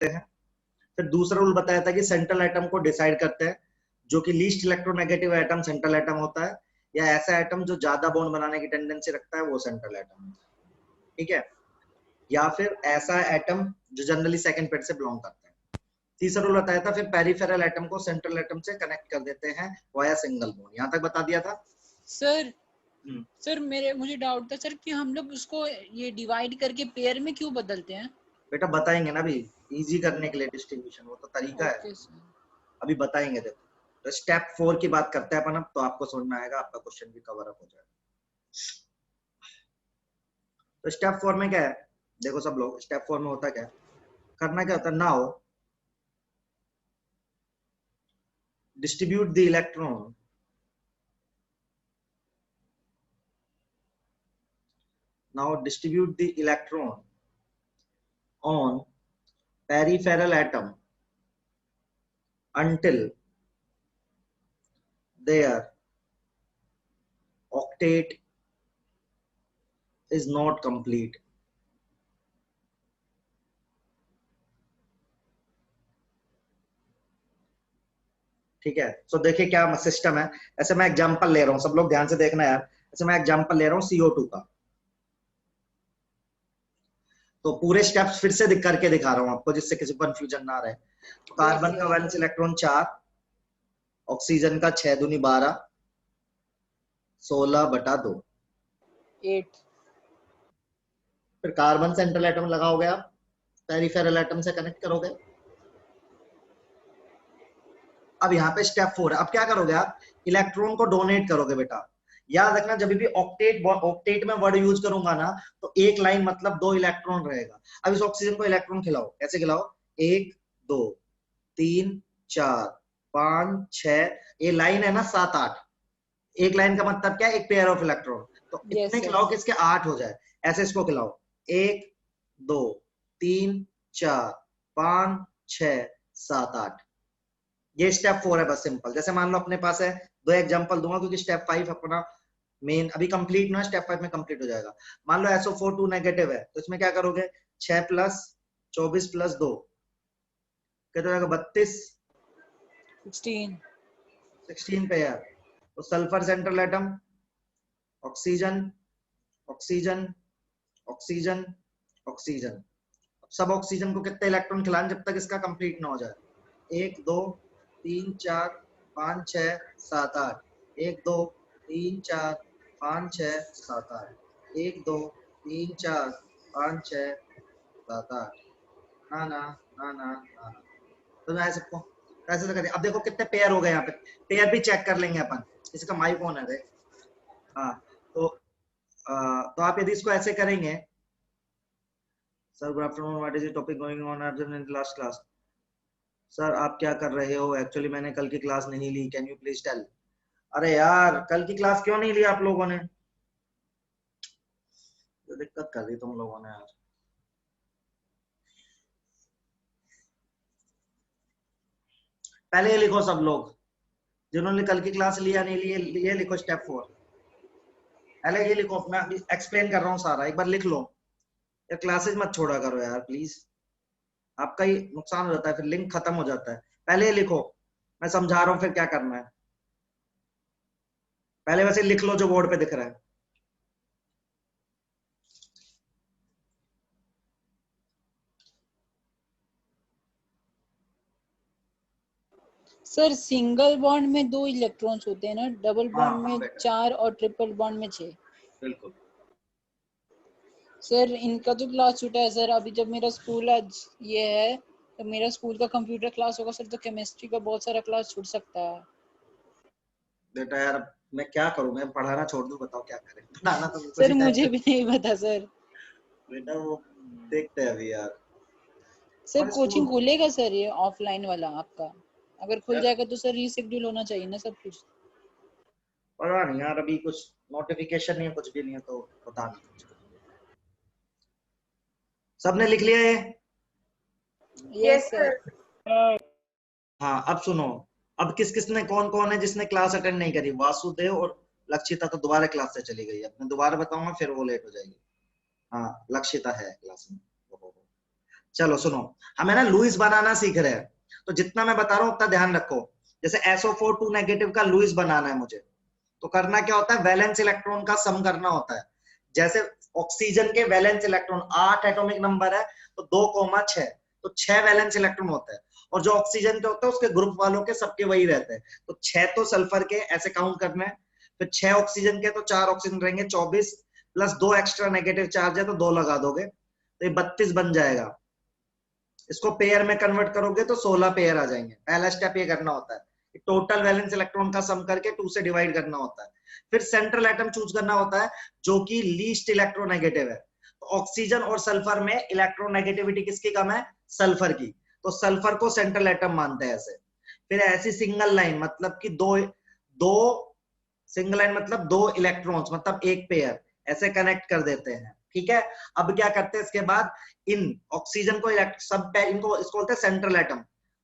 हैं। फिर दूसरा रूल बताया था कि सेंट्रल एटम को डिसाइड करते हैं, जो कि least electronegative atom central atom होता है, या ऐसा एटम जो ज्यादा बॉन्ड बनाने की टेंडेंसी रखता है वो सेंट्रल एटम, ठीक है, या फिर ऐसा एटम जो जनरली सेकंड पेयर से बिलोंग करता है। तीसरा रूल बताया था, फिर पेरिफेरल एटम को सेंट्रल एटम से कनेक्ट कर देते हैं वाया सिंगल बॉन्ड। यहाँ तक बता दिया था सर मुझे डाउट था सर कि हम लोग उसको ये डिवाइड करके पेयर में क्यों बदलते हैं? बेटा बताएंगे ना अभी, इजी करने के लिए डिस्ट्रीब्यूशन, वो तो तरीका है, अभी बताएंगे। देखो तो स्टेप 4 की बात करते हैं अपन अब, तो आपको समझ में आएगा, आपका क्वेश्चन भी कवर अप हो जाएगा। तो स्टेप 4 में क्या है, देखो सब लोग, स्टेप 4 में होता क्या है, करना क्या होता है, now distribute the electron on peripheral atom until their octet is not complete। ठीक है, तो देखिए क्या सिस्टम है। ऐसे मैं एग्जांपल ले रहा हूं, सब लोग ध्यान से देखना यार। ऐसे मैं एग्जांपल ले रहा हूं CO2 का, तो पूरे स्टेप्स फिर से करके दिखा रहा हूं आपको, जिससे किसी को कंफ्यूजन ना रहे। तो कार्बन का वैलेंस इलेक्ट्रॉन 4, ऑक्सीजन का 6 दूनी 12, 16/2, 8। फिर कार्बन सेंट्रल एटम लगाओगे आप, पेरिफेरल एटम से कनेक्ट करोगे। अब यहाँ पे स्टेप 4 है, अब क्या करोगे आप, इलेक्ट्रॉन को डोनेट करोगे। बेटा याद रखना, जब भी ऑक्टेट में वर्ड यूज करूंगा ना, तो एक लाइन मतलब 2 इलेक्ट्रॉन रहेगा। अब इस ऑक्सीजन को इलेक्ट्रॉन खिलाओ, कैसे खिलाओ, 1 2 3 4 5 6, ये लाइन है ना 7 8, एक लाइन का मतलब क्या है, एक पेयर ऑफ इलेक्ट्रॉन। तो इतने खिलाओ कि इसके 8 हो जाए, ऐसे इसको खिलाओ, 1 2 3 4 5 6 7 8। ये स्टेप 4 है, बस सिंपल। जैसे मान लो अपने पास है, 2 एग्जांपल दूंगा क्योंकि स्टेप 5 अपना मेन अभी कंप्लीट ना, स्टेप 5 में कंप्लीट हो जाएगा। मान लो SO4 2 नेगेटिव है, तो इसमें क्या करोगे, 6 प्लस 24 प्लस 2 कितना हो जाएगा, 32 16 पे यार। तो sulphur central atom, oxygen oxygen oxygen oxygen, सब ऑक्सीजन को कितने इलेक्ट्रॉन खिलाएं जब तक इसका कंप्लीट ना हो जाए, 1 2 3 4 5 6 7 8, 1 2 3 4 5 6 7 8, 1 2 3 4 5 6 7 8, ना ना ना ना ना, तो मैं सबको ऐसे कर। अब देखो कितने पेयर हो गए, यहाँ पे पेयर भी चेक कर लेंगे अपन, इसका माइक ऑन है देख। हाँ, तो आप यदि इसको ऐसे करेंगे, sir good afternoon, what is the topic going on in last class. Sir आप क्या कर रहे हो, एक्चुअली मैंने कल की क्लास नहीं ली, कैन यू प्लीज टेल। अरे यार कल की क्लास क्यों नहीं ली आप लोगों ने, तो दिक्कत कर दी तुम लोगों ने यार। पहले ये लिखो सब लोग, जिन्होंने कल की क्लास लिया नहीं लिए, ये लिखो स्टेप 4, पहले ये लिखो, मैं एक्सप्लेन कर रहा हूँ सारा, एक बार लिख लो। यार क्लासेस मत छोड़ा करो यार प्लीज, आपका ही नुकसान हो जाता है, फिर लिंक खत्म हो जाता है। पहले ये लिखो, मैं समझा रहा हूँ फिर क्या करना है, पहले वैसे लिख लो जो बोर्ड पे दिख रहा है। सर सिंगल बॉन्ड में 2 इलेक्ट्रॉन्स होते हैं ना, डबल बॉन्ड में 4 और ट्रिपल बॉन्ड में 6। बिल्कुल सर इनका तो क्लास छूटा है सर, अभी जब मेरा स्कूल आज ये है, तो मेरा स्कूल का कंप्यूटर क्लास होगा सर, तो केमिस्ट्री का बहुत सारा क्लास छूट सकता है। बेटा यार मैं क्या करूं, मैं पढ़ाना छोड़ दूं, बताओ क्या करें, पढ़ाना तो सर मुझे भी नहीं पता सर। बेटा वो देखते हैं अभी यार। सर कोचिंग खुलेगा सर ये ऑफलाइन वाला आपका, अगर खुल जाएगा तो सर रीशेड्यूल होना चाहिए ना सब कुछ। पता नहीं यार, अभी कुछ नोटिफिकेशन नहीं है, कुछ भी नहीं है, तो पता नहीं कुछ। सबने लिख लिया ये? Yes sir. हाँ अब सुनो, अब किस किसने कौन कौन है जिसने क्लास अटेंड नहीं करी, वासुदेव और लक्षिता तो दोबारा क्लास से चली गई, अब मैं दोबारा बताऊंगा फिर वो लेट हो जाएगी। हाँ लक्षिता है क्लास में। चलो सुनो, हमें ना लुईस बनाना सीख रहे हैं, तो जितना मैं बता रहा हूँ उतना ध्यान रखो। जैसे SO4 2 नेगेटिव का लुईस बनाना है मुझे, तो करना क्या होता है, वैलेंस इलेक्ट्रॉन का सम करना होता है। जैसे ऑक्सीजन के वैलेंस इलेक्ट्रॉन 8 एटॉमिक नंबर है, तो 2,6, तो 6 वैलेंस इलेक्ट्रॉन होते हैं। और जो ऑक्सीजन के होते हैं उसके ग्रुप वालों के सबके वही रहते हैं, तो 6 तो सल्फर के ऐसे काउंट करना है, फिर 6 ऑक्सीजन के, तो 4 ऑक्सीजन रहेंगे, 24 प्लस 2 एक्स्ट्रा नेगेटिव चार्ज है तो 2 लगा दोगे, तो ये 32 बन जाएगा। इसको पेयर में कन्वर्ट करोगे तो 16 पेयर आ जाएंगे। पहला स्टेप ये करना होता है, टोटल वैलेंस इलेक्ट्रॉन का सम करके 2 से डिवाइड करना होता है। फिर सेंट्रल एटम चूज करना होता है जो कि लीस्ट इलेक्ट्रोनेगेटिव है। तो ऑक्सीजन और सल्फर में इलेक्ट्रोनेगेटिविटी किसकी कम है, सल्फर की, तो सल्फर को सेंट्रल एटम मानते हैं ऐसे। फिर ऐसी सिंगल लाइन मतलब कि दो दो सिंगल लाइन मतलब 2 इलेक्ट्रॉन्स मतलब एक पेयर ऐसे कनेक्ट कर देते हैं, ठीक है। अब क्या करते हैं इसके बाद, इन ऑक्सीजन को सब इनको इसको बोलते हैं सेंट्रल एटम,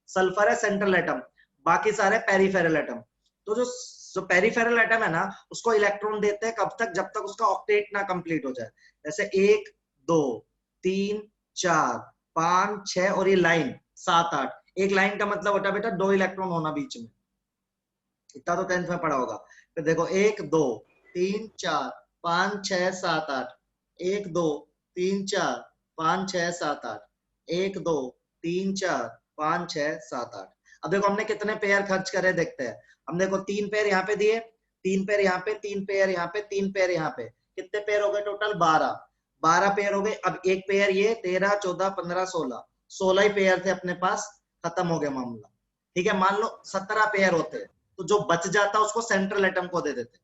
सल्फर है सेंट्रल एटम, बाकी सारे पेरिफेरल एटम। तो जो पेरिफेरल एटम है ना, उसको इलेक्ट्रॉन देते हैं कब तक, जब तक उसका ऑक्टेट ना कंप्लीट हो जाए। जैसे 1 2 3 4 5 6 और ये लाइन 7 8, एक लाइन का मतलब होता है बेटा 2 इलेक्ट्रॉन होना बीच में, इतना तो 10th में पढ़ा होगा। फिर देखो 1 2 3 4 5 6 7 8, 1 2 3 4 5 6 7 8, 1 2 3 4 5 6 7 8। अब देखो हमने कितने पेयर खर्च करे देखते हैं। हम देखो 3 पेयर यहाँ पे दिए, 3 पेयर यहाँ पे, 3 पेयर यहाँ पे, 3 पेयर यहाँ पे, कितने पेयर हो गए टोटल, 12 12 पेयर हो गए। अब एक पेयर ये 13 14 15 16, 16 ही पेयर थे अपने पास, खत्म हो गया मामला, ठीक है। मान लो 17 पेयर होते हैं, तो जो बच जाता उसको सेंट्रल एटम को दे देते,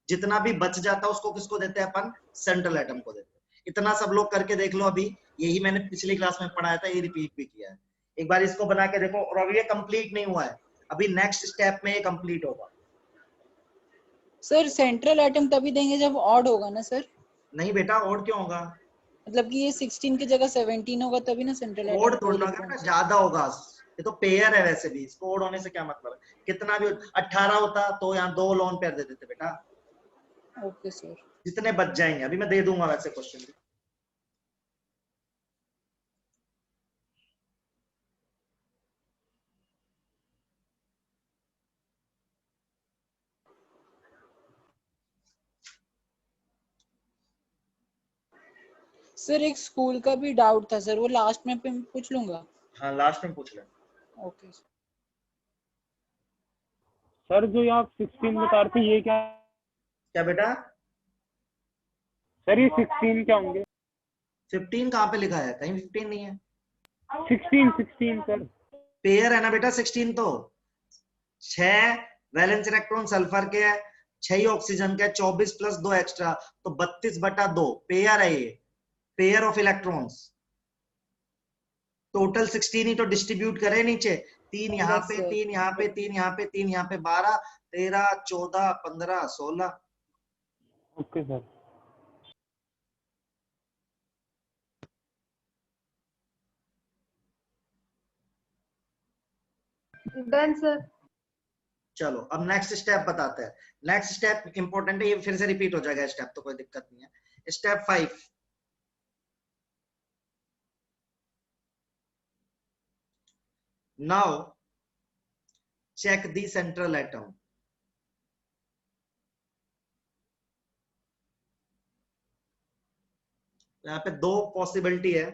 जितना भी बच जाता उसको किसको देते हैं अपन, सेंट्रल एटम को देते हैं। इतना सब लोग करके देख लो, अभी यही मैंने पिछली क्लास में पढ़ाया था, ये रिपीट भी किया है। एक बार इसको बना के देखो। और अभी ये कंप्लीट नहीं हुआ है, अभी नेक्स्ट स्टेप में ये कंप्लीट होगा। सर सेंट्रल एटम तभी देंगे जब ऑड होगा ना सर? नहीं बेटा, और क्यों होगा, मतलब कि ये 16 की जगह 17 होगा तभी ना सेंट्रल ओड एटम थोड़ा 2 ना होगा बेटा, इलेक्ट्रॉन्स। ज्यादा होगा। ये तो पेयर है वैसे भी, इसको ओड होने से क्या मतलब है, कितना भी 18 होता तो यहाँ 2 लोन पेयर दे देते बेटा, ओके सर। जितने बच जाएंगे। अभी मैं दे दूंगा वैसे क्वेश्चन। सर एक स्कूल का भी डाउट था सर, वो लास्ट में पूछ लूंगा। हाँ लास्ट में पूछ ले। Okay sir. सर जो आप 16 बता रहे थे ये क्या? क्या बेटा, सर ये 16 क्या होंगे? 15 कहाँ पे लिखा है, कहीं 15 नहीं है। 16 सर। पेयर है ना बेटा 16, तो 6 वैलेंस इलेक्ट्रॉन सल्फर के है, 6 ही ऑक्सीजन के, 24 प्लस 2 एक्स्ट्रा, तो 32/2 पेयर है ये, पेयर ऑफ इलेक्ट्रॉन्स। टोटल 16 ही तो डिस्ट्रीब्यूट करे नीचे, 3 यहाँ यस पे, सर। 3 यहाँ पे, 3 यहाँ पे, 3 यहाँ पे, 12 13 14 15 16। Okay sir. Done sir. चलो अब नेक्स्ट स्टेप बताते हैं। नेक्स्ट स्टेप इंपॉर्टेंट है, ये फिर से रिपीट हो जाएगा स्टेप, तो कोई दिक्कत नहीं है। Step 5, now check the central atom. यहाँ पे 2 पॉसिबिलिटी है।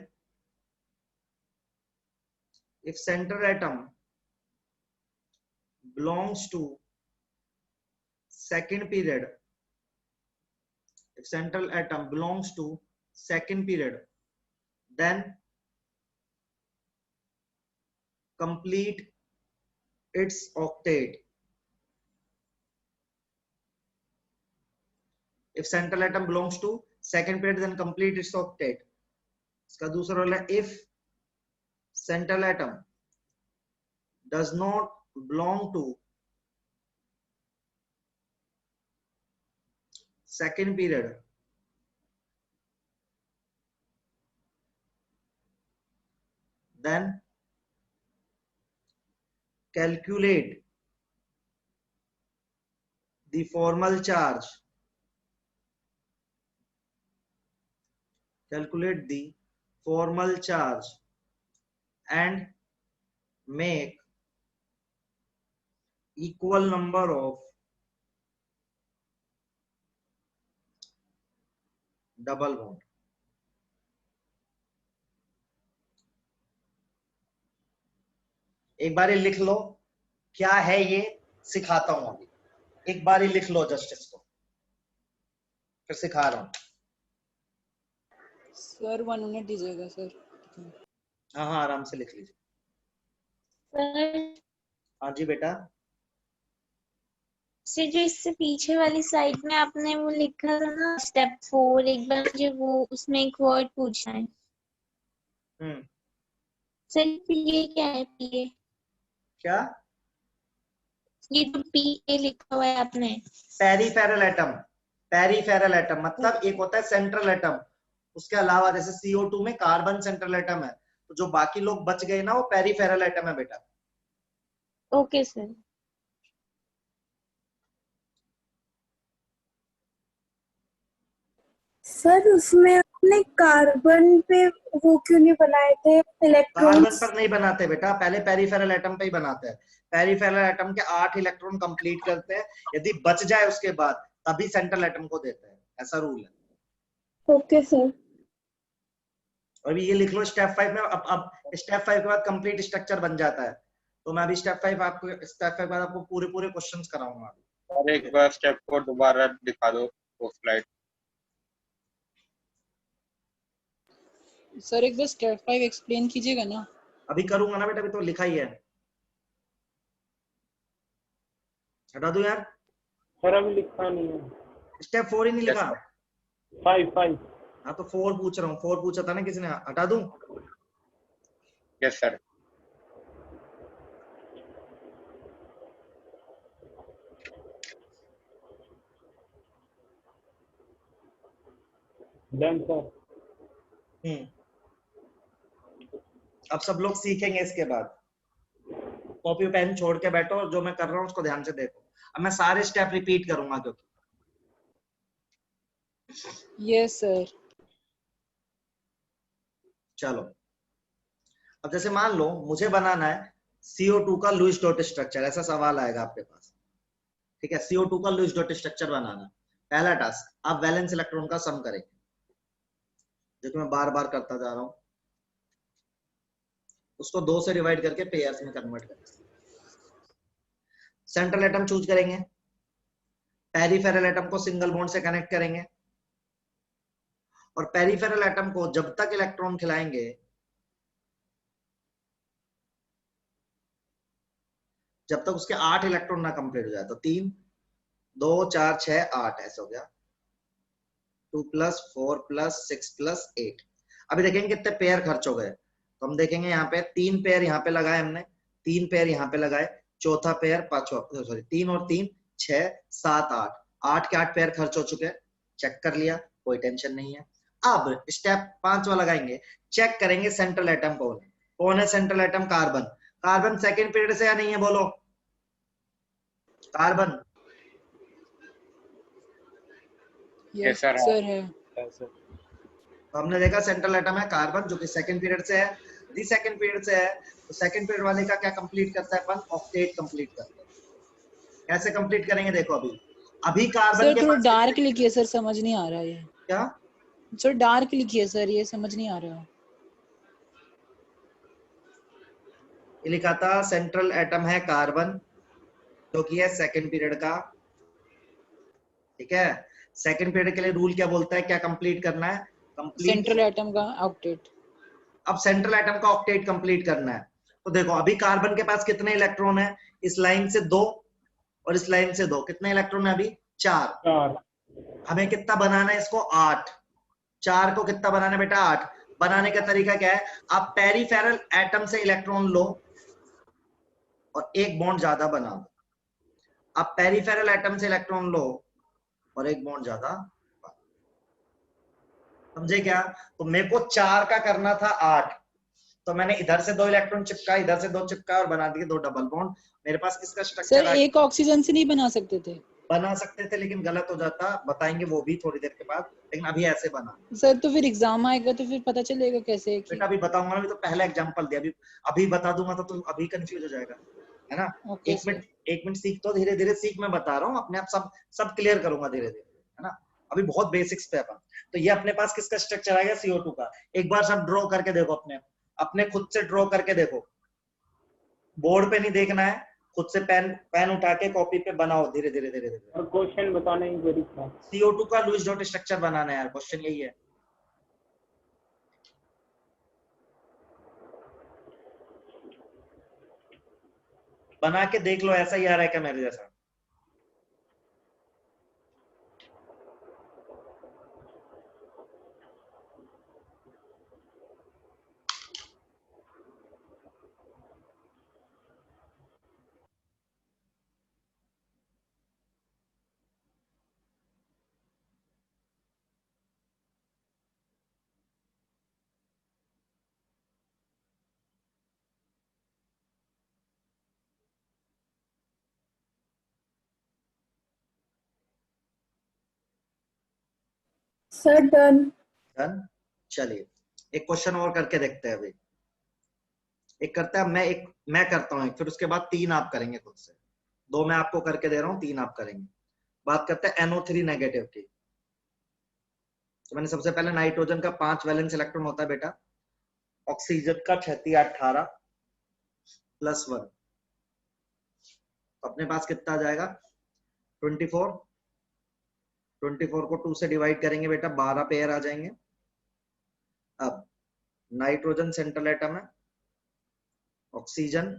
If central atom belongs to second period, if central atom belongs to second period, then complete its octet. If central atom belongs to second period, then complete its octet. इसका दूसरा role है, if central atom does not belong to second period, then calculate the formal charge, calculate the formal charge and make equal number of double bond. एक बार लिख लो क्या है ये, सिखाता हूं अभी। एक बार लिख लो जस्ट इसको, फिर सिखा रहा हूं। सर 1 मिनट दीजिएगा सर। हाँ हाँ आराम से लिख लीजिए। सर हाँ जी बेटा। से जो इससे पीछे वाली स्लाइड में आपने वो लिखा था ना स्टेप 4, एक बार मुझे वो उसमें एक वर्ड पूछना है सर। ये क्या है पीए? क्या? ये जो पीए लिखा हुआ है आपने? Peripheral atom. पेरीफेरल एटम मतलब एक होता है सेंट्रल एटम, उसके अलावा जैसे CO2 में कार्बन सेंट्रल एटम है, तो जो बाकी लोग बच गए ना वो पेरीफेरल एटम है बेटा। Okay sir. सर उसमें आपने कार्बन पे वो क्यों नहीं बनाए थे कार्बन इलेक्ट्रॉन्स? पर नहीं बनाते बेटा, पहले पेरीफेरल एटम पे ही बनाते हैं। पेरीफेरल एटम के 8 इलेक्ट्रॉन कंप्लीट करते हैं, यदि बच जाए उसके बाद तभी सेंट्रल एटम को देते हैं, ऐसा रूल है। Okay sir. और ये लिख लो स्टेप 5 में। अब स्टेप 5 के बाद कंप्लीट स्ट्रक्चर बन जाता है, तो मैं अभी स्टेप 5 के बाद आपको पूरे क्वेश्चंस कराऊंगा। और एक बार स्टेप 4 दोबारा दिखा दो वो स्लाइड। सर एक बार स्टेप 5 एक्सप्लेन कीजिएगा ना। अभी करूंगा ना बेटा, अभी तो लिखा ही है। हटा दो यार, सर अभी लिखा नहीं है। स्टेप 4 ही नहीं लिखा। 5 हाँ तो 4 पूछ रहा हूँ, 4 पूछा था ना किसी ने, हटा दूं? Yes sir. Done sir. अब सब लोग सीखेंगे इसके बाद। कॉपी पेन छोड़ के बैठो और जो मैं कर रहा हूँ उसको ध्यान से देखो। अब मैं सारे स्टेप रिपीट करूंगा क्योंकि यस सर। चलो अब जैसे मान लो मुझे बनाना है CO2 का लुईस डॉट स्ट्रक्चर, ऐसा सवाल आएगा आपके पास। ठीक है, CO2 का लुईस डॉट स्ट्रक्चर बनाना। पहला टास्क, आप वैलेंस इलेक्ट्रॉन का सम करेंगे, जो कि मैं बार बार करता जा रहा हूं। उसको 2 से डिवाइड करके पेयर्स में कन्वर्ट करेंगे। सेंट्रल एटम चूज करेंगे, पेरीफेरल एटम को सिंगल बॉन्ड से कनेक्ट करेंगे, और पेरीफेरल एटम को जब तक इलेक्ट्रॉन खिलाएंगे जब तक उसके 8 इलेक्ट्रॉन ना कंप्लीट हो जाए। तो 3 2 4 6 8 ऐसा हो गया। 2 + 4 + 6 + 8। अभी देखेंगे कितने पेयर खर्च हो गए। तो हम देखेंगे यहाँ पे 3 पेयर यहाँ पे लगाए हमने, 3 पेयर यहाँ पे लगाए, चौथा पेयर, पांचवा, सॉरी 3 और 3 6 7 8, 8 के 8 पेयर खर्च हो चुके हैं। चेक कर लिया, कोई टेंशन नहीं है। अब स्टेप 5वां लगाएंगे, चेक करेंगे सेंट्रल एटम कौन है central atom? Carbon. Carbon second period से या नहीं है, बोलो। कार्बन यस सर सर है। तो हमने देखा सेंट्रल एटम है कार्बन, जो कि सेकंड पीरियड से है। यदि सेकंड पीरियड से है तो सेकंड पीरियड वाले का क्या कंप्लीट करता है अपन? ऑक्टेट कंप्लीट करता है। कैसे कंप्लीट करेंगे देखो। अभी कार्बन सर के थोड़ा पास डार्क लिखिए सर, समझ नहीं आ रहा ये। क्या? सर डार्क लिखिए सर, ये समझ नहीं आ रहा। ये लिखा था सेंट्रल एटम है कार्बन, जो कि है सेकंड पीरियड का। ठीक है, सेकंड पीरियड के लिए रूल क्या बोलता है, क्या कंप्लीट करना है? कंप्लीट सेंट्रल एटम का ऑक्टेट। अब सेंट्रल एटम का ऑक्टेट कंप्लीट करना है। तो देखो अभी कार्बन के पास कितने इलेक्ट्रॉन है? इस लाइन से 2 और इस लाइन से 2, कितने इलेक्ट्रॉन है अभी? 4। हमें कितना बनाना है इसको? 8। 4 को कितना बनाना है बेटा? 8। बनाने का तरीका क्या है? आप पेरीफेरल एटम से इलेक्ट्रॉन लो और एक बॉन्ड ज्यादा बना दो। आप पेरीफेरल एटम से इलेक्ट्रॉन लो और एक बॉन्ड ज्यादा, समझे क्या? तो मेरे को 4 का करना था 8, तो मैंने इधर से 2 इलेक्ट्रॉन चिपका, इधर से 2 चिपका और बना दिए 2 डबल बॉन्ड। मेरे पास किसका स्ट्रक्चर सर एक ऑक्सीजन से नहीं बना सकते थे? बना सकते थे लेकिन गलत हो जाता, बताएंगे वो भी थोड़ी देर के बाद, लेकिन अभी ऐसे बना। सर तो फिर एग्जाम आएगा तो फिर पता चलेगा कैसे कि बेटा अभी बताऊंगा ना, अभी तो पहला एग्जांपल दिया, अभी अभी बता दूंगा तो तुम अभी कंफ्यूज हो जाएगा, है ना। ओके एक मिनट सीख, तो धीरे धीरे सीख, मैं बता रहा हूँ, अपने आप सब सब क्लियर करूंगा धीरे धीरे, है ना। अभी बहुत बेसिक्स पे अपन। तो ये अपने पास किसका स्ट्रक्चर आएगा, CO2 का। एक बार सब ड्रॉ करके देखो, अपने खुद से ड्रॉ करके देखो, बोर्ड पे नहीं देखना है, खुद से पेन पेन उठा के कॉपी पे बनाओ, धीरे धीरे धीरे धीरे। और क्वेश्चन बताना ही जरूरी था। CO2 का लुईस डॉट स्ट्रक्चर बनाना है यार, क्वेश्चन यही है। बना के देख लो, ऐसा ही आ रहा है क्या मेरे जैसा। Sir done. डन। चलिए एक क्वेश्चन और करके देखते हैं अभी। एक करते हैं, मैं करता हूँ एक, फिर उसके बाद 3 आप करेंगे खुद से। 2 मैं आपको करके दे रहा हूँ, 3 आप करेंगे। बात करते हैं NO3 नेगेटिव की। तो मैंने सबसे पहले नाइट्रोजन का 5 वैलेंस इलेक्ट्रॉन होता है बेटा, ऑक्सीजन का 18 प्लस 1, अपने पास कितना आ जाएगा 24। 24 को 2 से डिवाइड करेंगे बेटा, 12 पेयर आ जाएंगे। अब नाइट्रोजन सेंट्रल एटम है, ऑक्सीजन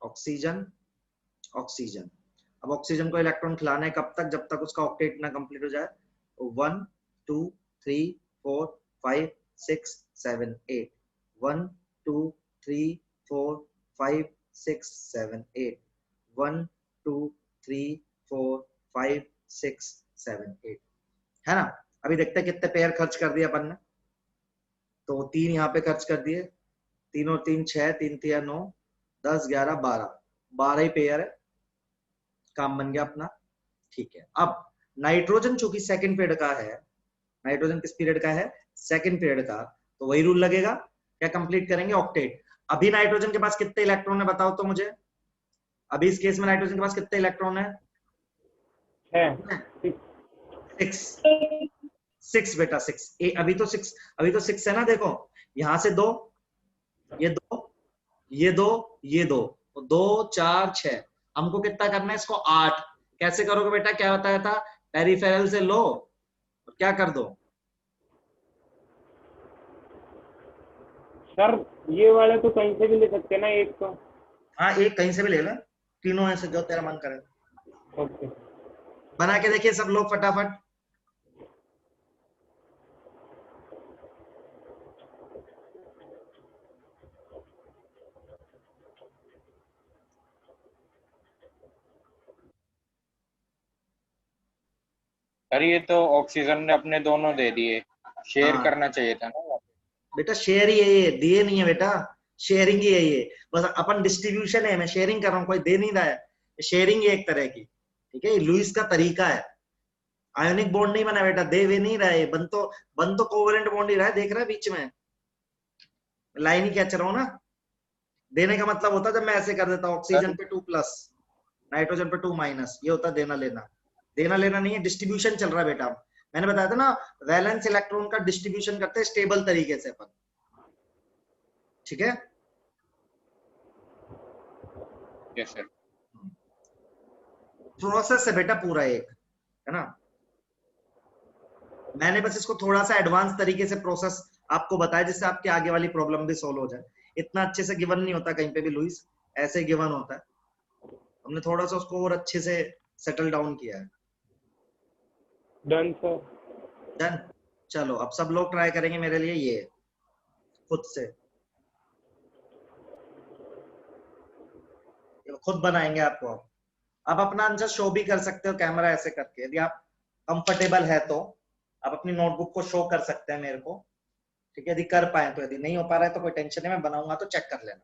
ऑक्सीजन ऑक्सीजन। अब ऑक्सीजन को इलेक्ट्रॉन खिलाना है कब तक, जब तक उसका ऑक्टेट ना कंप्लीट हो जाए। 1 2 3 4 5 6 7 8, 1 2 3 4 5 6 7 8, 1 2 3 4 5 6 7 8, है ना। अभी देखते हैं कितने पेयर खर्च कर दिए अपन ने। तो 3 यहाँ पे खर्च कर दिए, 3 और 3 6, 3 3 9, 10 11 12, 12 ही पेयर है, काम बन गया अपना। ठीक है, अब नाइट्रोजन चूंकि सेकंड पीरियड का है, नाइट्रोजन किस पीरियड का है, सेकंड पीरियड का, तो वही रूल लगेगा, क्या कंप्लीट करेंगे ऑक्टेट। अभी नाइट्रोजन के पास कितने इलेक्ट्रॉन है बताओ तो मुझे, अभी इस केस में नाइट्रोजन के पास कितने इलेक्ट्रॉन है, 6 बेटा 6। अभी तो 6 है ना, देखो यहां से 2, ये 2, ये 2, ये 2, तो 2 4 6, हमको कितना करना है इसको 8। कैसे करोगे बेटा, क्या बताया था, पेरिफेरल से लो और क्या कर दो। सर ये वाले तो कहीं से भी ले सकते हैं ना, एक तो। हाँ एक कहीं से भी ले लो, तीनों में से जो तेरा मन करे। ओके। बना के देखिए सब लोग फटाफट। सर ये तो ऑक्सीजन ने अपने दोनों दे दिए, शेयर हाँ करना चाहिए था ना। बेटा शेयर ही है ये, दिए नहीं है बेटा, शेयरिंग ही है ये, बस अपन डिस्ट्रीब्यूशन है, मैं शेयरिंग कर रहा हूँ, कोई दे नहीं रहा है, शेयरिंग है एक तरह की। ठीक है, लुईस का तरीका है, आयोनिक बॉन्ड नहीं बना बेटा, दे वे नहीं रहा है, बन तो कोवेलेंट बॉन्ड ही रहा है, देख रहा है बीच में लाइन ही खींच रहा हूँ ना। देने का मतलब होता है जब मैं ऐसे कर देता हूँ, ऑक्सीजन पे 2 प्लस, नाइट्रोजन पे 2 माइनस, ये होता है देना लेना। देना लेना नहीं है, डिस्ट्रीब्यूशन चल रहा है बेटा। मैंने बताया था ना, वैलेंस इलेक्ट्रॉन का डिस्ट्रीब्यूशन करते हैं स्टेबल तरीके से अपन, ठीक है। Yes sir. प्रोसेस है बेटा पूरा एक, है ना। मैंने बस इसको थोड़ा सा एडवांस तरीके से प्रोसेस आपको बताया, जिससे आपकी आगे वाली प्रॉब्लम भी सॉल्व हो जाए। इतना अच्छे से गिवन नहीं होता कहीं पे भी लुईस, ऐसे गिवन होता है, हमने थोड़ा सा उसको और अच्छे से सेटल डाउन किया है। Done sir. डन। चलो अब सब लोग ट्राई करेंगे मेरे लिए ये खुद से, खुद बनाएंगे आपको। आप अपना आंसर शो भी कर सकते हो कैमरा ऐसे करके, यदि आप कंफर्टेबल है तो आप अपनी नोटबुक को शो कर सकते हैं मेरे को, ठीक है, यदि कर पाए तो। यदि नहीं हो पा रहा है तो कोई टेंशन नहीं, मैं बनाऊंगा तो चेक कर लेना,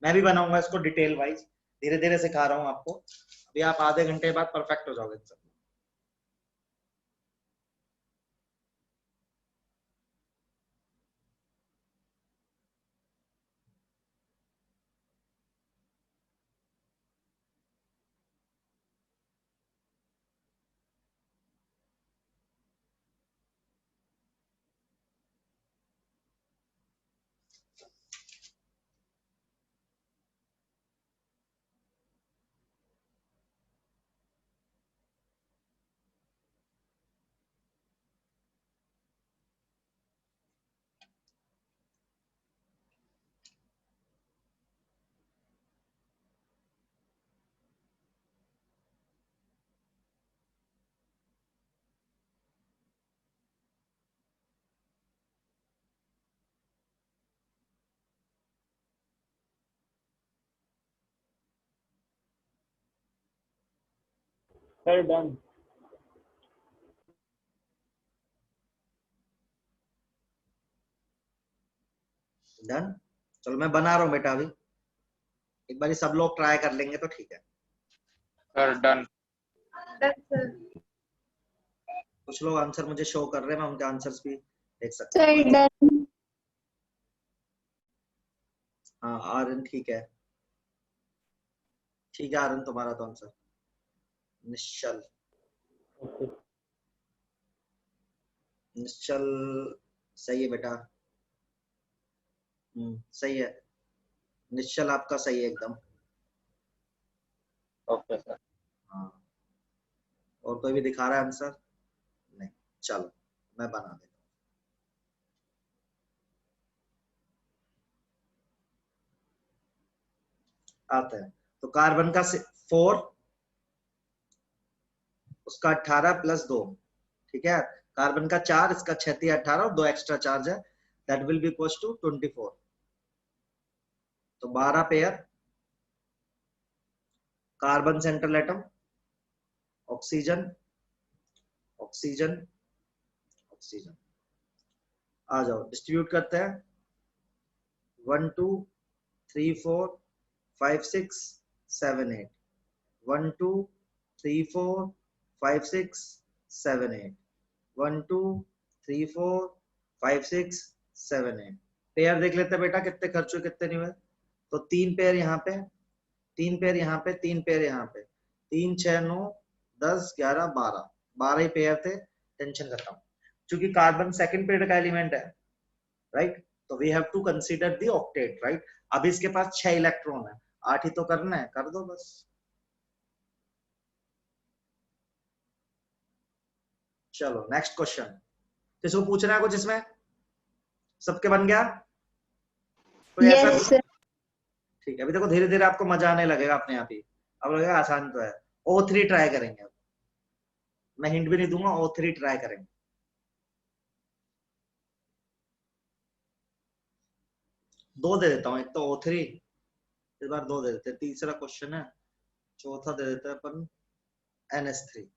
मैं भी बनाऊंगा इसको डिटेल वाइज, धीरे धीरे सिखा रहा हूँ आपको। अभी आप आधे घंटे बाद परफेक्ट हो जाओगे सर। Sir done. डन। चलो मैं बना रहा हूँ बेटा, अभी एक बार सब लोग ट्राई कर लेंगे तो ठीक है। Sir done. कुछ लोग आंसर मुझे शो कर रहे हैं, मैं उनके आंसर्स भी देख सकता सर हूँ। डन। हाँ आर्यन ठीक है, ठीक है आर्यन तुम्हारा तो आंसर। निश्चल, ओके। निश्चल सही है बेटा। सही है निश्चल, आपका सही है एकदम। Okay sir. हाँ और कोई भी दिखा रहा है आंसर? नहीं। चलो मैं बना देता हूँ। आते हैं तो कार्बन का 4, उसका 18 प्लस 2, ठीक है। कार्बन का 4, इसका 6 18 और 2 एक्स्ट्रा चार्ज है, that will be equals to 24। तो 12 pair carbon central atom, oxygen oxygen oxygen. आ जाओ डिस्ट्रीब्यूट करते हैं। 1 2 3 4 5 6 7 8, 1 2 3 4 5 6 7 8, 1 2 3 4 5 6 7 8। पेयर देख लेते हैं बेटा कितने खर्च हुए कितने नहीं हुए। तो 3 पेयर यहाँ पे, 3 पेयर यहाँ पे, 3 पेयर यहाँ पे, 3 6 9 10 11 12, 12 ही पेयर थे। टेंशन खत्म, क्योंकि कार्बन सेकंड पेयर का एलिमेंट है, राइट। तो we have to consider the octet, right. अब इसके पास 6 इलेक्ट्रॉन है, 8 ही तो करना है, कर दो बस। चलो नेक्स्ट क्वेश्चन, किसको पूछना है कुछ इसमें? सबके बन गया? कोई ऐसा? Yes sir. ठीक है, अभी देखो धीरे धीरे आपको मजा आने लगेगा अपने आप ही। अब लगेगा आसान तो है। O3 ट्राई करेंगे अब, मैं हिंट भी नहीं दूंगा, O3 ट्राई करेंगे। दो दे देता हूँ, एक तो O3, इस बार दो दे देते हैं, तीसरा क्वेश्चन है, चौथा दे देते हैं अपन NH3।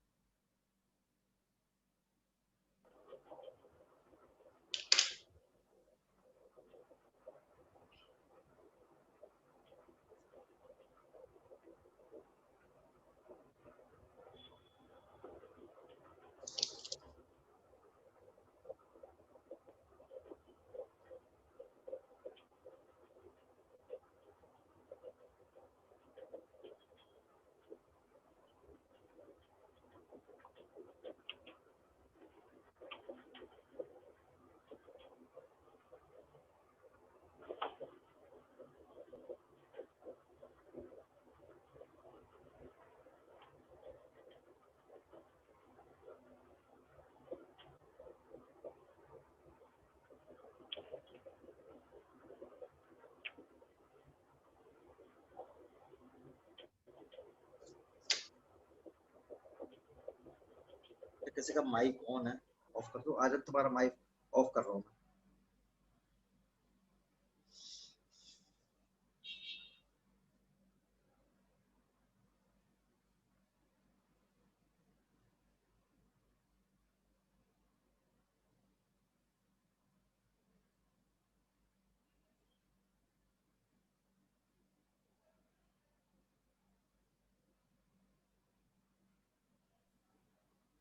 किसी का माइक ऑन है, ऑफ कर दो। आज तुम्हारा माइक ऑफ कर रहा हूँ।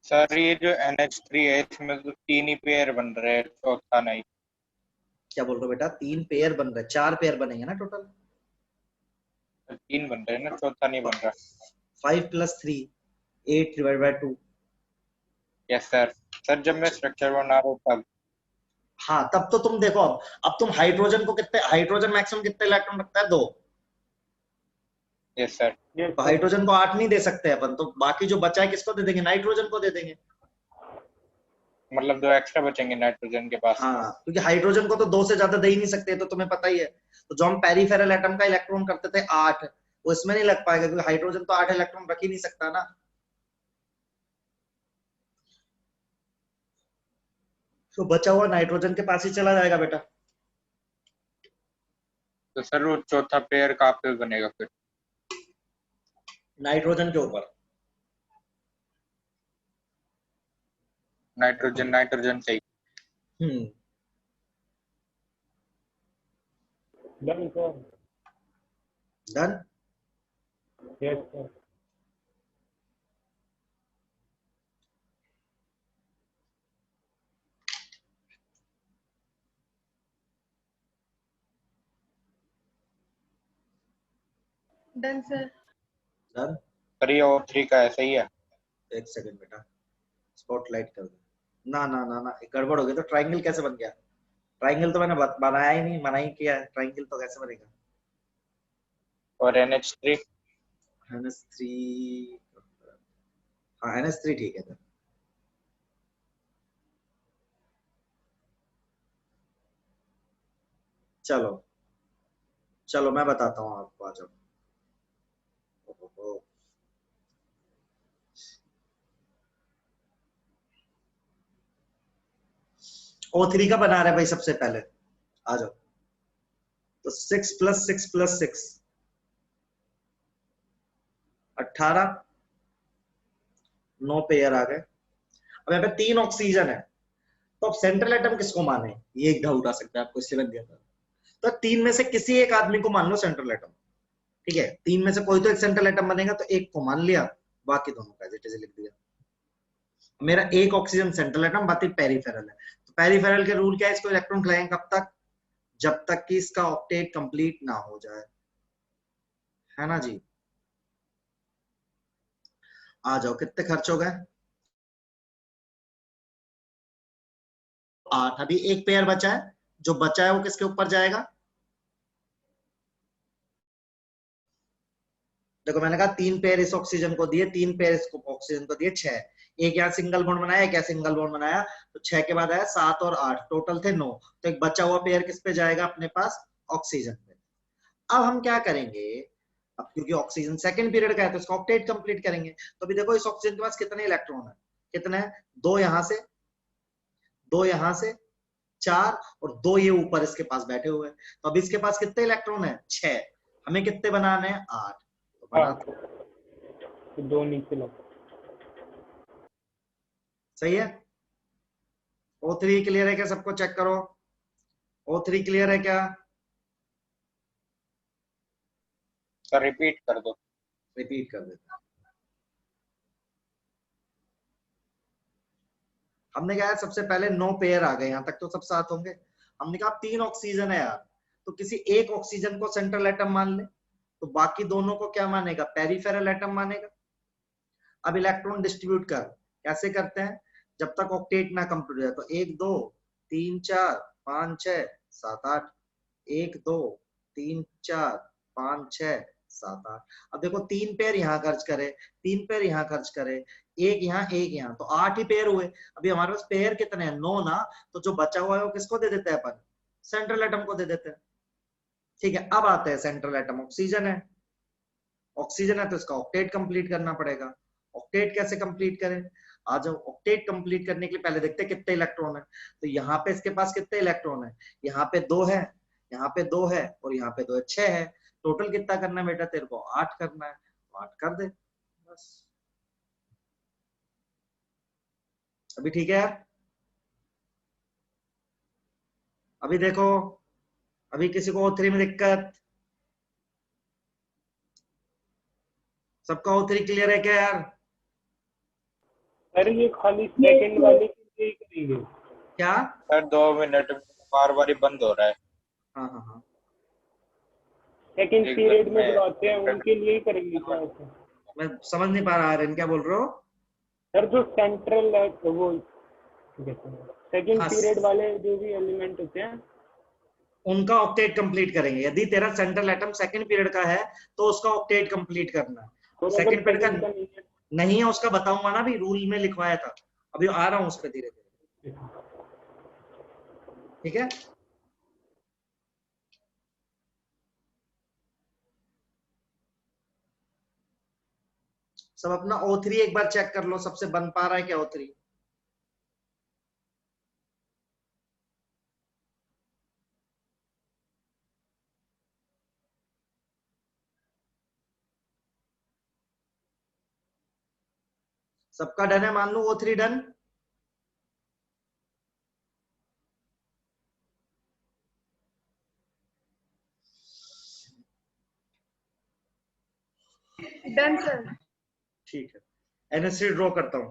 सर ये जो NH3 है इसमें तो 3 ही पेयर बन रहे हैं, चौथा नहीं। क्या बोल रहे हो बेटा? 3 पेयर बन रहे, 4 पेयर बनेंगे ना टोटल। 3 बन रहे हैं ना, चौथा नहीं बन रहा। 5 + 3 8/2। Yes sir. सर जब मैं स्ट्रक्चर बना रहा हूँ तब। हाँ तब तो तुम देखो, अब तुम हाइड्रोजन को कितने, हाइड्रोजन मैक्सिमम कितने इलेक्ट्रॉन रखता है? 2। Yes sir. यस तो सर। हाइड्रोजन को 8 नहीं दे सकते अपन, तो बाकी जो बचा है किसको दे देंगे? नाइट्रोजन को दे देंगे। मतलब 2 एक्स्ट्रा बचेंगे नाइट्रोजन के पास। हाँ क्योंकि हाइड्रोजन को तो 2 से ज्यादा दे ही नहीं सकते, तो तुम्हें पता ही है। तो जो हम पेरिफेरल एटम का इलेक्ट्रॉन करते थे 8, वो इसमें नहीं लग पाएगा क्योंकि हाइड्रोजन तो 8 इलेक्ट्रॉन रख ही नहीं सकता ना। तो बचा हुआ नाइट्रोजन के पास ही चला जाएगा बेटा। तो सर वो चौथा पेयर कहाँ पे बनेगा फिर? नाइट्रोजन के ऊपर। नाइट्रोजन नाइट्रोजन से ही। Done sir. Done. Yes sir. Done sir. Done. Sir ये O3 का है, सही है? एक सेकंड बेटा, स्पॉटलाइट कर दे। ना ना ना ना, गड़बड़ हो गई। तो ट्राइंगल कैसे बन गया? ट्राइंगल तो मैंने बनाया ही नहीं, मना ही किया है। ट्राइंगल तो कैसे बनेगा? और NH3? NH3। हाँ NH3 ठीक है। चलो चलो मैं बताता हूँ आपको, आ जाओ। O3 का बना रहे भाई सबसे पहले, आ जाओ। तो 6 + 6 + 6 18, 9 पेयर आ गए। अब यहाँ पे 3 ऑक्सीजन है, तो अब सेंट्रल एटम किसको माने? ये एक डाउट आ सकता है आपको, इससे लग गया था। तो 3 में से किसी एक आदमी को मान लो सेंट्रल एटम। ठीक है, 3 में से कोई तो एक सेंट्रल एटम बनेगा, तो एक को मान लिया, बाकी दोनों का एज लिख दिया। मेरा एक ऑक्सीजन सेंट्रल एटम, बाकी पेरिफेरल है। तो पेरिफेरल के रूल क्या है? इसको इलेक्ट्रॉन खिलाएंगे कब तक? जब तक कि इसका ऑक्टेट कंप्लीट ना हो जाए, है ना जी? आ जाओ, कितने खर्च हो गए? 8। अभी एक पेयर बचा है, जो बचा है वो किसके ऊपर जाएगा? देखो मैंने कहा 3 पेयर इस ऑक्सीजन को दिए, 3 पेयर इस ऑक्सीजन को दिए, 6। एक यहाँ सिंगल बॉन्ड बनाया, एक यहाँ सिंगल बॉन्ड बनाया, तो 6 के बाद आया 7 और 8, टोटल थे 9। तो एक बचा हुआ पेयर किस पे जाएगा अपने पास? ऑक्सीजन पे। अब हम क्या करेंगे? अब क्योंकि ऑक्सीजन सेकंड पीरियड का है, तो इसका ऑक्टेट कंप्लीट करेंगे। तो अभी देखो इस ऑक्सीजन के पास कितने इलेक्ट्रॉन है? कितने हैं? 2 यहां से, 2 यहां से, 4, और 2 ये ऊपर इसके पास बैठे हुए हैं। तो अब इसके पास कितने इलेक्ट्रॉन है? 6। हमें कितने बनाने हैं? 8। तो बना हाँ, तो 2 नीचे लो। सही है। O3 क्लियर है क्या? सबको चेक करो, O3 क्लियर है क्या? सर रिपीट कर दो। रिपीट कर देता। हमने कहा सबसे पहले 9 पेयर आ गए, यहां तक तो सब साथ होंगे। हमने कहा 3 ऑक्सीजन है यार, तो किसी एक ऑक्सीजन को सेंट्रल एटम मान ले, तो बाकी दोनों को क्या मानेगा? पेरिफेरल एटम मानेगा। अब इलेक्ट्रॉन डिस्ट्रीब्यूट कर, कैसे करते हैं? जब तक ऑक्टेट ना कंप्लीट हो जाए, तो 1 2 3 4 5 6 7 8, 1 2 3 4 5 6 7 8। अब देखो 3 पेयर यहाँ खर्च करे, 3 पेयर यहाँ खर्च करे, एक यहाँ एक यहाँ, तो 8 ही पेयर हुए। अभी हमारे पास पेयर कितने हैं? 9 ना। तो जो बचा हुआ है वो किसको दे देते हैं अपन? सेंट्रल एटम को दे देते हैं। ठीक है, अब आते हैं सेंट्रल एटम। ऑक्सीजन है, ऑक्सीजन है तो इसका ऑक्टेट कंप्लीट करना पड़ेगा। ऑक्टेट कैसे कंप्लीट करें? आज ऑक्टेट कंप्लीट करने के लिए पहले देखते हैं कितने इलेक्ट्रॉन है। तो यहाँ पे इसके पास कितने इलेक्ट्रॉन है? यहाँ पे 2 है, यहाँ पे 2 है, और यहाँ पे 2 है, 6 है। टोटल कितना करना है बेटा तेरे को? 8 करना है, तो 8 कर दे बस। अभी ठीक है यार? अभी देखो, अभी किसी को O3 में दिक्कत? सबका O3 क्लियर है क्या यार? सर ये खाली सेकंड वाले के लिए ही करेंगे। क्या? सर 2 मिनट बार बार ही बंद हो रहा है। हाँ हाँ हाँ, सेकंड एक पीरियड में मैं- बुलाते हैं उनके लिए ही करेंगे क्या ऐसा? मैं समझ नहीं पा रहा आर्यन, क्या बोल रहे हो? सर जो सेंट्रल है तो वो सेकंड हाँ, पीरियड वाले जो भी एलिमेंट होते हैं उनका ऑक्टेट कंप्लीट करेंगे। यदि तेरा सेंट्रल एटम सेकंड पीरियड का है तो उसका ऑक्टेट कंप्लीट करना है। और अगर सेकंड पीरियड second का का नहीं है नहीं है उसका बताऊंगा ना, भी रूल में लिखवाया था, अभी आ रहा हूं उस पर धीरे धीरे। ठीक है, सब अपना O3 एक बार चेक कर लो, सबसे बन पा रहा है क्या O3? सबका डन है, मान लो O3 डन। Done sir. ठीक है, NH3 ड्रॉ करता हूं।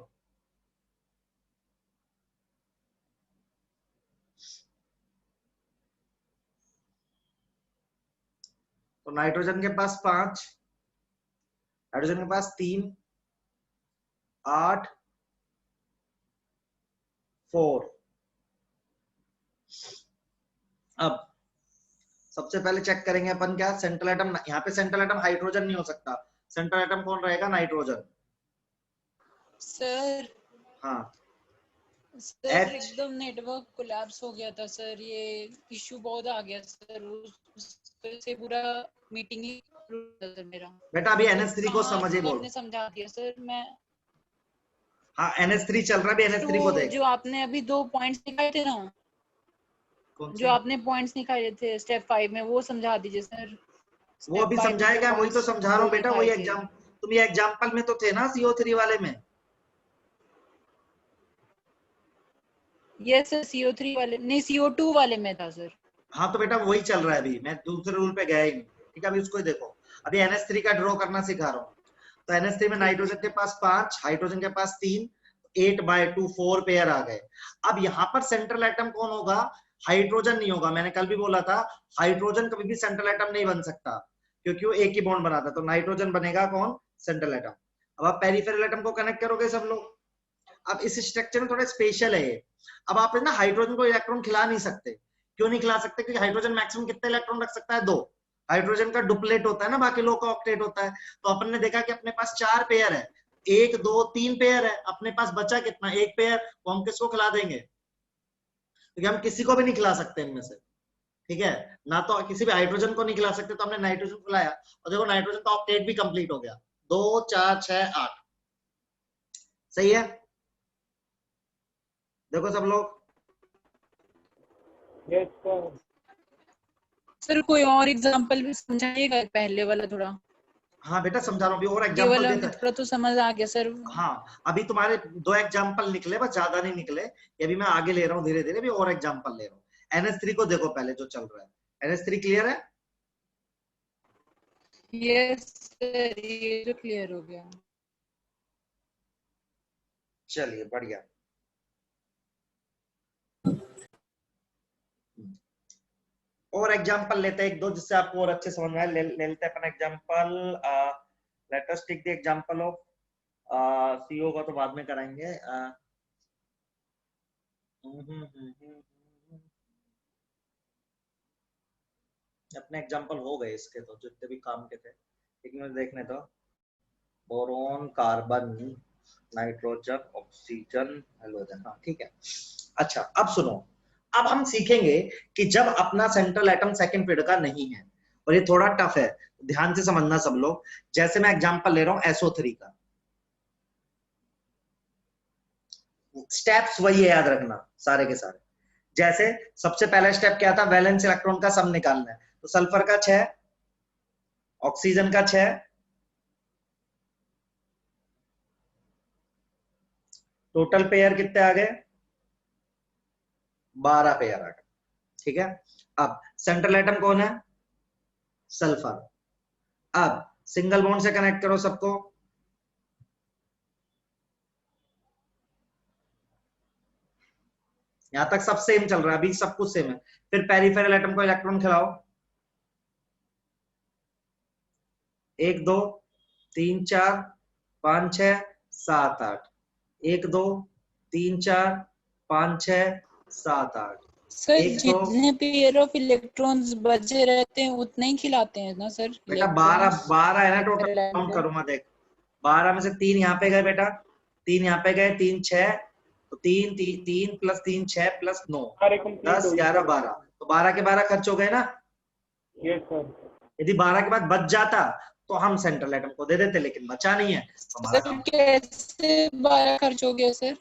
तो नाइट्रोजन के पास 5, हाइड्रोजन के पास 3, 8, 4। अब सबसे पहले चेक करेंगे अपन क्या, सेंट्रल एटम। यहाँ पे सेंट्रल एटम हाइड्रोजन नहीं हो सकता, सेंट्रल एटम कौन रहेगा? नाइट्रोजन। सर हाँ, सर H। एकदम नेटवर्क कोलैप्स हो गया था सर, ये इशू बहुत आ गया सर, उस वजह से पूरा मीटिंग ही सर मेरा। बेटा अभी सर NH3 को कहाँ समझे बोल। आपने समझा दिया सर, मैं हाँ, NH3 चल रहा है, अभी सर NH3 को वो देख। जो आपने अभी 2 पॉइंट्स दिखाए थे ना, कौन जो से? आपने पॉइंट्स दिखाए थे स्टेप 5 में, वो समझा दीजिए सर। वो स्टेप अभी 5 में जो समझाएगा, वही तो पॉइंट्स समझा रहा हूँ 2 बेटा, दिखाए वही थे। एग्जाम। तुम ये एग्जाम्पल में तो थे ना CO3 वाले में। ये सर CO3 वाले नहीं, CO2 वाले में था सर। हाँ तो बेटा वही चल रहा है अभी, मैं दूसरे रूल पे गया ही नहीं। ठीक है, अभी उसको ही देखो। अभी NH3 का ड्रॉ करना सिखा रहा हूँ। तो NH3 में नाइट्रोजन के पास 5, हाइड्रोजन के पास 3, 8/2 4 पेयर आ गए। अब यहाँ पर सेंट्रल एटम कौन होगा? हाइड्रोजन नहीं होगा। मैंने कल भी बोला था, हाइड्रोजन कभी भी सेंट्रल एटम नहीं बन सकता, क्योंकि वो एक ही बॉन्ड बनाता। तो नाइट्रोजन बनेगा कौन? Central atom. अब आप पेरिफेरल एटम को कनेक्ट करोगे सब लोग। अब इस स्ट्रक्चर में थोड़ा स्पेशल है ये। अब आप ना हाइड्रोजन को इलेक्ट्रॉन खिला नहीं सकते। क्यों नहीं खिला सकते? क्योंकि हाइड्रोजन मैक्सिमम कितने इलेक्ट्रॉन रख सकता है? 2। हाइड्रोजन का डुप्लेट होता है ना, बाकी लोग का ऑक्टेट होता है। तो अपन ने देखा कि अपने पास 4 पेयर है, 1 2 3 पेयर है, अपने पास बचा कितना? 1 पेयर। तो हम किसको खिला देंगे? क्योंकि हम किसी को भी नहीं खिला सकते इनमें से। ठीक है ना, तो किसी भी हाइड्रोजन को नहीं खिला सकते, तो हमने नाइट्रोजन खिलाया और देखो नाइट्रोजन का ऑक्टेट भी कंप्लीट हो गया। 2 4 6 8। सही है, देखो सब लोग। Yes sir. सर कोई और एग्जांपल भी समझाइएगा, पहले वाला थोड़ा। हाँ बेटा समझा रहा हूँ, अभी और ये एग्जांपल वाला देता में है। थोड़ा तो समझ आ गया सर। हाँ, अभी तुम्हारे 2 एग्जाम्पल निकले, बस ज्यादा नहीं निकले। ये भी मैं आगे ले रहा हूँ धीरे धीरे, अभी और एग्जाम्पल ले रहा हूँ। NH3 को देखो पहले जो चल रहा है। NH3 क्लियर है? यस सर, ये जो क्लियर हो गया। चलिए बढ़िया। और एग्जाम्पल लेते हैं 1 2, जिससे आपको और अच्छे समझ में आए। ले लेते हैं अपन example. Let us take the example of CO का तो बाद में कराएंगे। अपने एग्जाम्पल हो गए इसके, तो जितने भी काम के थे, लेकिन मुझे देखने दो। Boron, carbon, nitrogen, oxygen, halogen. हाँ ठीक है। अच्छा अब सुनो, अब हम सीखेंगे कि जब अपना सेंट्रल एटम सेकंड पीरियड का नहीं है, और ये थोड़ा टफ है, ध्यान से समझना सब लोग। जैसे मैं एग्जांपल ले रहा हूं SO3 का, स्टेप्स वही है, याद रखना सारे के सारे। जैसे सबसे पहला स्टेप क्या था? वैलेंस इलेक्ट्रॉन का सम निकालना है। तो सल्फर का 6, ऑक्सीजन का 6, टोटल पेयर कितने आ गए? 12 पेयर आ गए। ठीक है, अब सेंट्रल एटम कौन है? सल्फर। अब सिंगल बॉन्ड से कनेक्ट करो सबको। यहां तक सब सेम चल रहा है, अभी सब कुछ सेम है। फिर पेरिफेरल एटम को इलेक्ट्रॉन खिलाओ, 1 2 3 4 5 6 7 8, 1 2 3 4 5 6 7 8। सर 1 2 जितने पेयर ऑफ इलेक्ट्रॉन्स बचे रहते हैं उतने ही खिलाते हैं ना सर बेटा 12 इलेक्ट्रॉन्स? 12 है ना टोटल, काउंट करूंगा देख, 12 में से 3 यहाँ पे गए बेटा, 3 यहाँ पे गए, 3 6, तो 3 3 प्लस 3 6 प्लस 9 सारे कंप्लीट 10 हो गए 11 सर। 12, तो 12 के 12 खर्च हो गए ना। Yes sir. यदि 12 के बाद बच जाता तो हम सेंट्रल एटम को दे देते, लेकिन बचा नहीं है तो हमारा सर काम। कैसे 12 खर्च हो गया सर?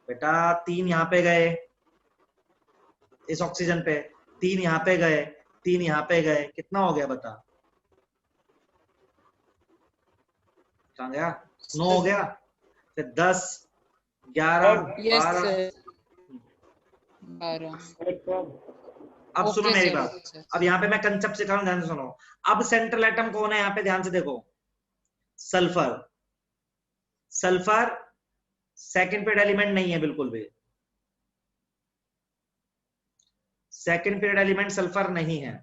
बेटा 3 यहाँ पे गए इस ऑक्सीजन पे, 3 यहाँ पे गए, 3 यहाँ पे गए, कितना हो गया बता, कहाँ गया, 9 हो गया, फिर 10 11 यस 12। सर 12। अब सुनो ओके मेरी सर, बात, ओके सर। अब यहाँ पे मैं कंसेप्ट सिखा रहा हूं, ध्यान से सुनो। अब सेंट्रल एटम कौन है यहाँ पे, ध्यान से देखो, sulphur. Sulphur second period element नहीं है बिल्कुल भी, सेकंड पीरियड एलिमेंट सल्फर नहीं है।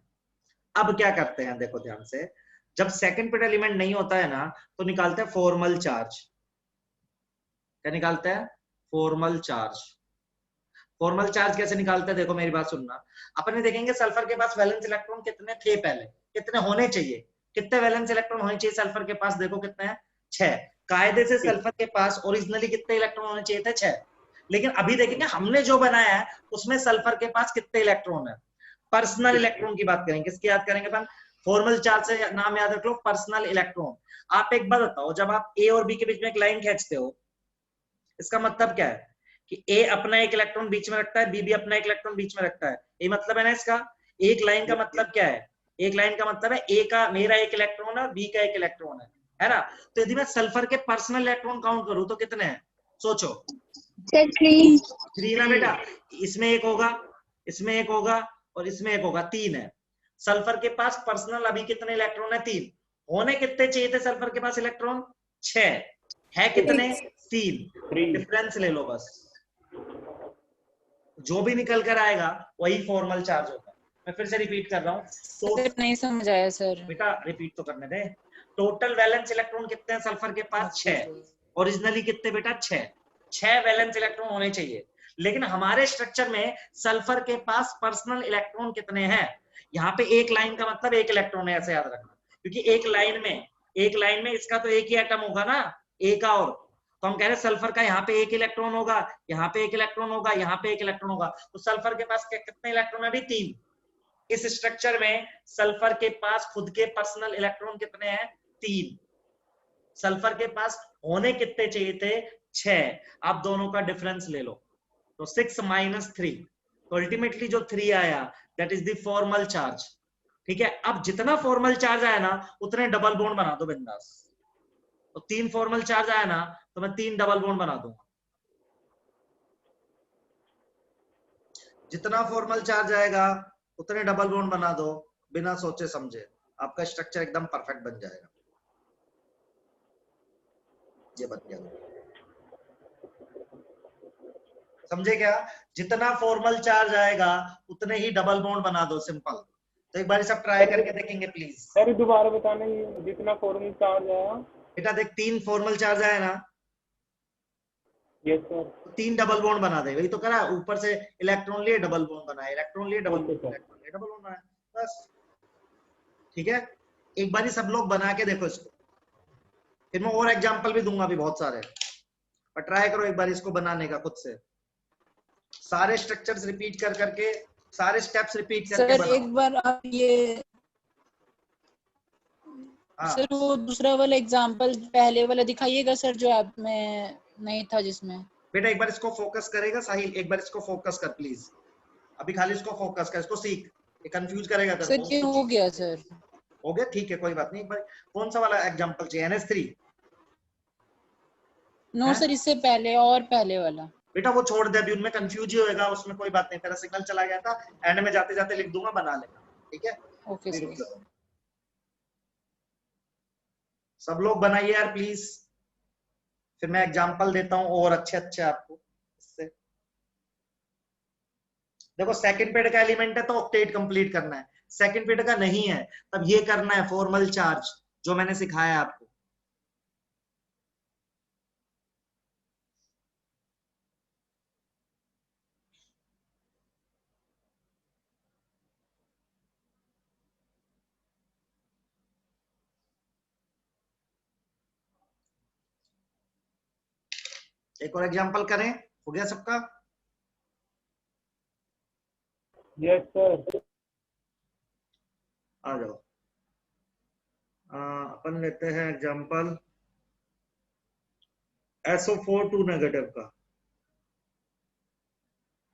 अब क्या करते हैं देखो ध्यान से, जब सेकंड पीरियड एलिमेंट नहीं होता है ना तो निकालते हैं फॉर्मल चार्ज। क्या निकालते हैं, फॉर्मल चार्ज। फॉर्मल चार्ज कैसे निकालते हैं, देखो मेरी बात सुनना। अपन देखेंगे सल्फर के पास वैलेंस इलेक्ट्रॉन कितने थे पहले, कितने होने चाहिए, कितने वैलेंस इलेक्ट्रॉन होने चाहिए सल्फर के पास, देखो कितने हैं, 6। कायदे से सल्फर के पास ओरिजिनली कितने इलेक्ट्रॉन होने चाहिए थे, 6। लेकिन अभी देखेंगे हमने जो बनाया है उसमें सल्फर के पास कितने इलेक्ट्रॉन है। पर्सनल इलेक्ट्रॉन की बात करेंगे, किसकी याद करेंगे अपन, फॉर्मल चार्ज से नाम याद रख लो, पर्सनल इलेक्ट्रॉन। आप एक बात बताओ, जब आप ए और बी के बीच में एक लाइन खींचते हो, इसका मतलब क्या है कि ए अपना एक इलेक्ट्रॉन बीच में रखता है, बी भी अपना एक इलेक्ट्रॉन बीच में रखता है, ये मतलब है ना इसका। एक लाइन का मतलब क्या है, एक लाइन का मतलब है ए का मेरा एक इलेक्ट्रॉन है, बी का एक इलेक्ट्रॉन है ना। तो यदि मैं सल्फर के पर्सनल इलेक्ट्रॉन काउंट करूं तो कितने हैं, सोचो। 3 ना बेटा, इसमें एक होगा, इसमें एक होगा और इसमें एक होगा, 3 है। सल्फर के पास पर्सनल अभी कितने इलेक्ट्रॉन है, 3। होने कितने चाहिए थे सल्फर के पास इलेक्ट्रॉन, 6 है, कितने, 3। डिफरेंस ले लो बस, जो भी निकल कर आएगा वही फॉर्मल चार्ज होगा। मैं फिर से रिपीट कर रहा हूँ, तो सर नहीं समझ आया सर। बेटा रिपीट तो करने दे। टोटल वैलेंस इलेक्ट्रॉन कितने हैं सल्फर के पास, 6। ओरिजिनली कितने बेटा, 6 वैलेंस इलेक्ट्रॉन होने चाहिए। लेकिन हमारे स्ट्रक्चर में सल्फर के पास पर्सनल इलेक्ट्रॉन कितने हैं, यहाँ पे एक लाइन का मतलब एक इलेक्ट्रॉन है, ऐसे याद रखना। क्योंकि एक लाइन में इसका तो एक ही एटम होगा ना, ए का, और तो हम कह रहे हैं सल्फर का यहाँ पे एक इलेक्ट्रॉन होगा, यहाँ पे एक इलेक्ट्रॉन होगा, यहाँ पे एक इलेक्ट्रॉन होगा, तो सल्फर के पास कितने इलेक्ट्रॉन है अभी, 3। इस स्ट्रक्चर में सल्फर के पास खुद के पर्सनल इलेक्ट्रॉन कितने हैं, 3। सल्फर के पास होने कितने चाहिए थे, 6। आप दोनों का डिफरेंस ले लो, तो 6 - 3, तो अल्टीमेटली जो 3 आया that is the formal charge. ठीक है, अब जितना फॉर्मल चार्ज आया ना उतने डबल बॉन्ड बना दो बिंदास। तो 3 फॉर्मल चार्ज आया ना तो मैं 3 डबल बॉन्ड बना दूंगा। जितना फॉर्मल चार्ज आएगा उतने डबल बॉन्ड बना दो, बिना सोचे समझे, आपका स्ट्रक्चर एकदम परफेक्ट बन जाएगा। ये बन गया, समझे क्या, जितना फॉर्मल चार्ज आएगा उतने ही डबल बॉन्ड बना दो, सिंपल। तो एक बार सब ट्राई करके देखेंगे प्लीज। सर दोबारा बताना, ये जितना फॉर्मल चार्ज आया। बेटा देख 3 फॉर्मल चार्ज आया ना, यस सर। 3 डबल बॉन्ड बना दे, वही तो करा, ऊपर से इलेक्ट्रॉन लिए डबल बॉन्ड बनाए, इलेक्ट्रॉन लिए डबल बॉन्ड, इलेक्ट्रॉन लिए डबल बॉन्ड बनाए, बस। ठीक है, एक बार सब लोग बना के देखो इसको, फिर मैं और एग्जांपल भी दूंगा अभी बहुत सारे, पर ट्राई करो एक बार इसको बनाने का खुद से। सारे स्ट्रक्चर्स रिपीट कर करके, सारे स्टेप्स रिपीट करके सर बनाओ। एक बार आप ये हाँ सर वो दूसरा वाला एग्जांपल पहले वाला दिखाइएगा सर, जो आप में नहीं था जिसमें। बेटा एक बार इसको फोकस करेगा साहिल, एक बार इसको फोकस कर प्लीज, अभी खाली इसको फोकस कर, इसको सीख, ये कंफ्यूज करेगा तेरे सर को। ये हो गया सर। हो गया, ठीक है कोई बात नहीं। एक बार कौन सा वाला एग्जांपल चाहिए, NH3? नो सर, इससे पहले और पहले वाला। बेटा वो छोड़ दे, अभी उनमें कंफ्यूज ही होएगा, उसमें कोई बात नहीं, तेरा सिग्नल चला गया था, एंड में जाते जाते लिख दूंगा, बना लेना, ठीक है। ओके फिर सर। रुक जाओ। सब लोग बनाइए यार प्लीज, फिर मैं एग्जांपल देता हूँ और अच्छे अच्छे आपको इससे। देखो सेकंड पीरियड का एलिमेंट है तो ऑक्टेट कंप्लीट करना है, सेकंड पीरियड का नहीं है तब ये करना है फॉर्मल चार्ज जो मैंने सिखाया आपको। एक और एग्जांपल करें, हो गया सबका? Yes sir. आ जाओ। अपन लेते हैं एग्जांपल SO4 2 नेगेटिव का,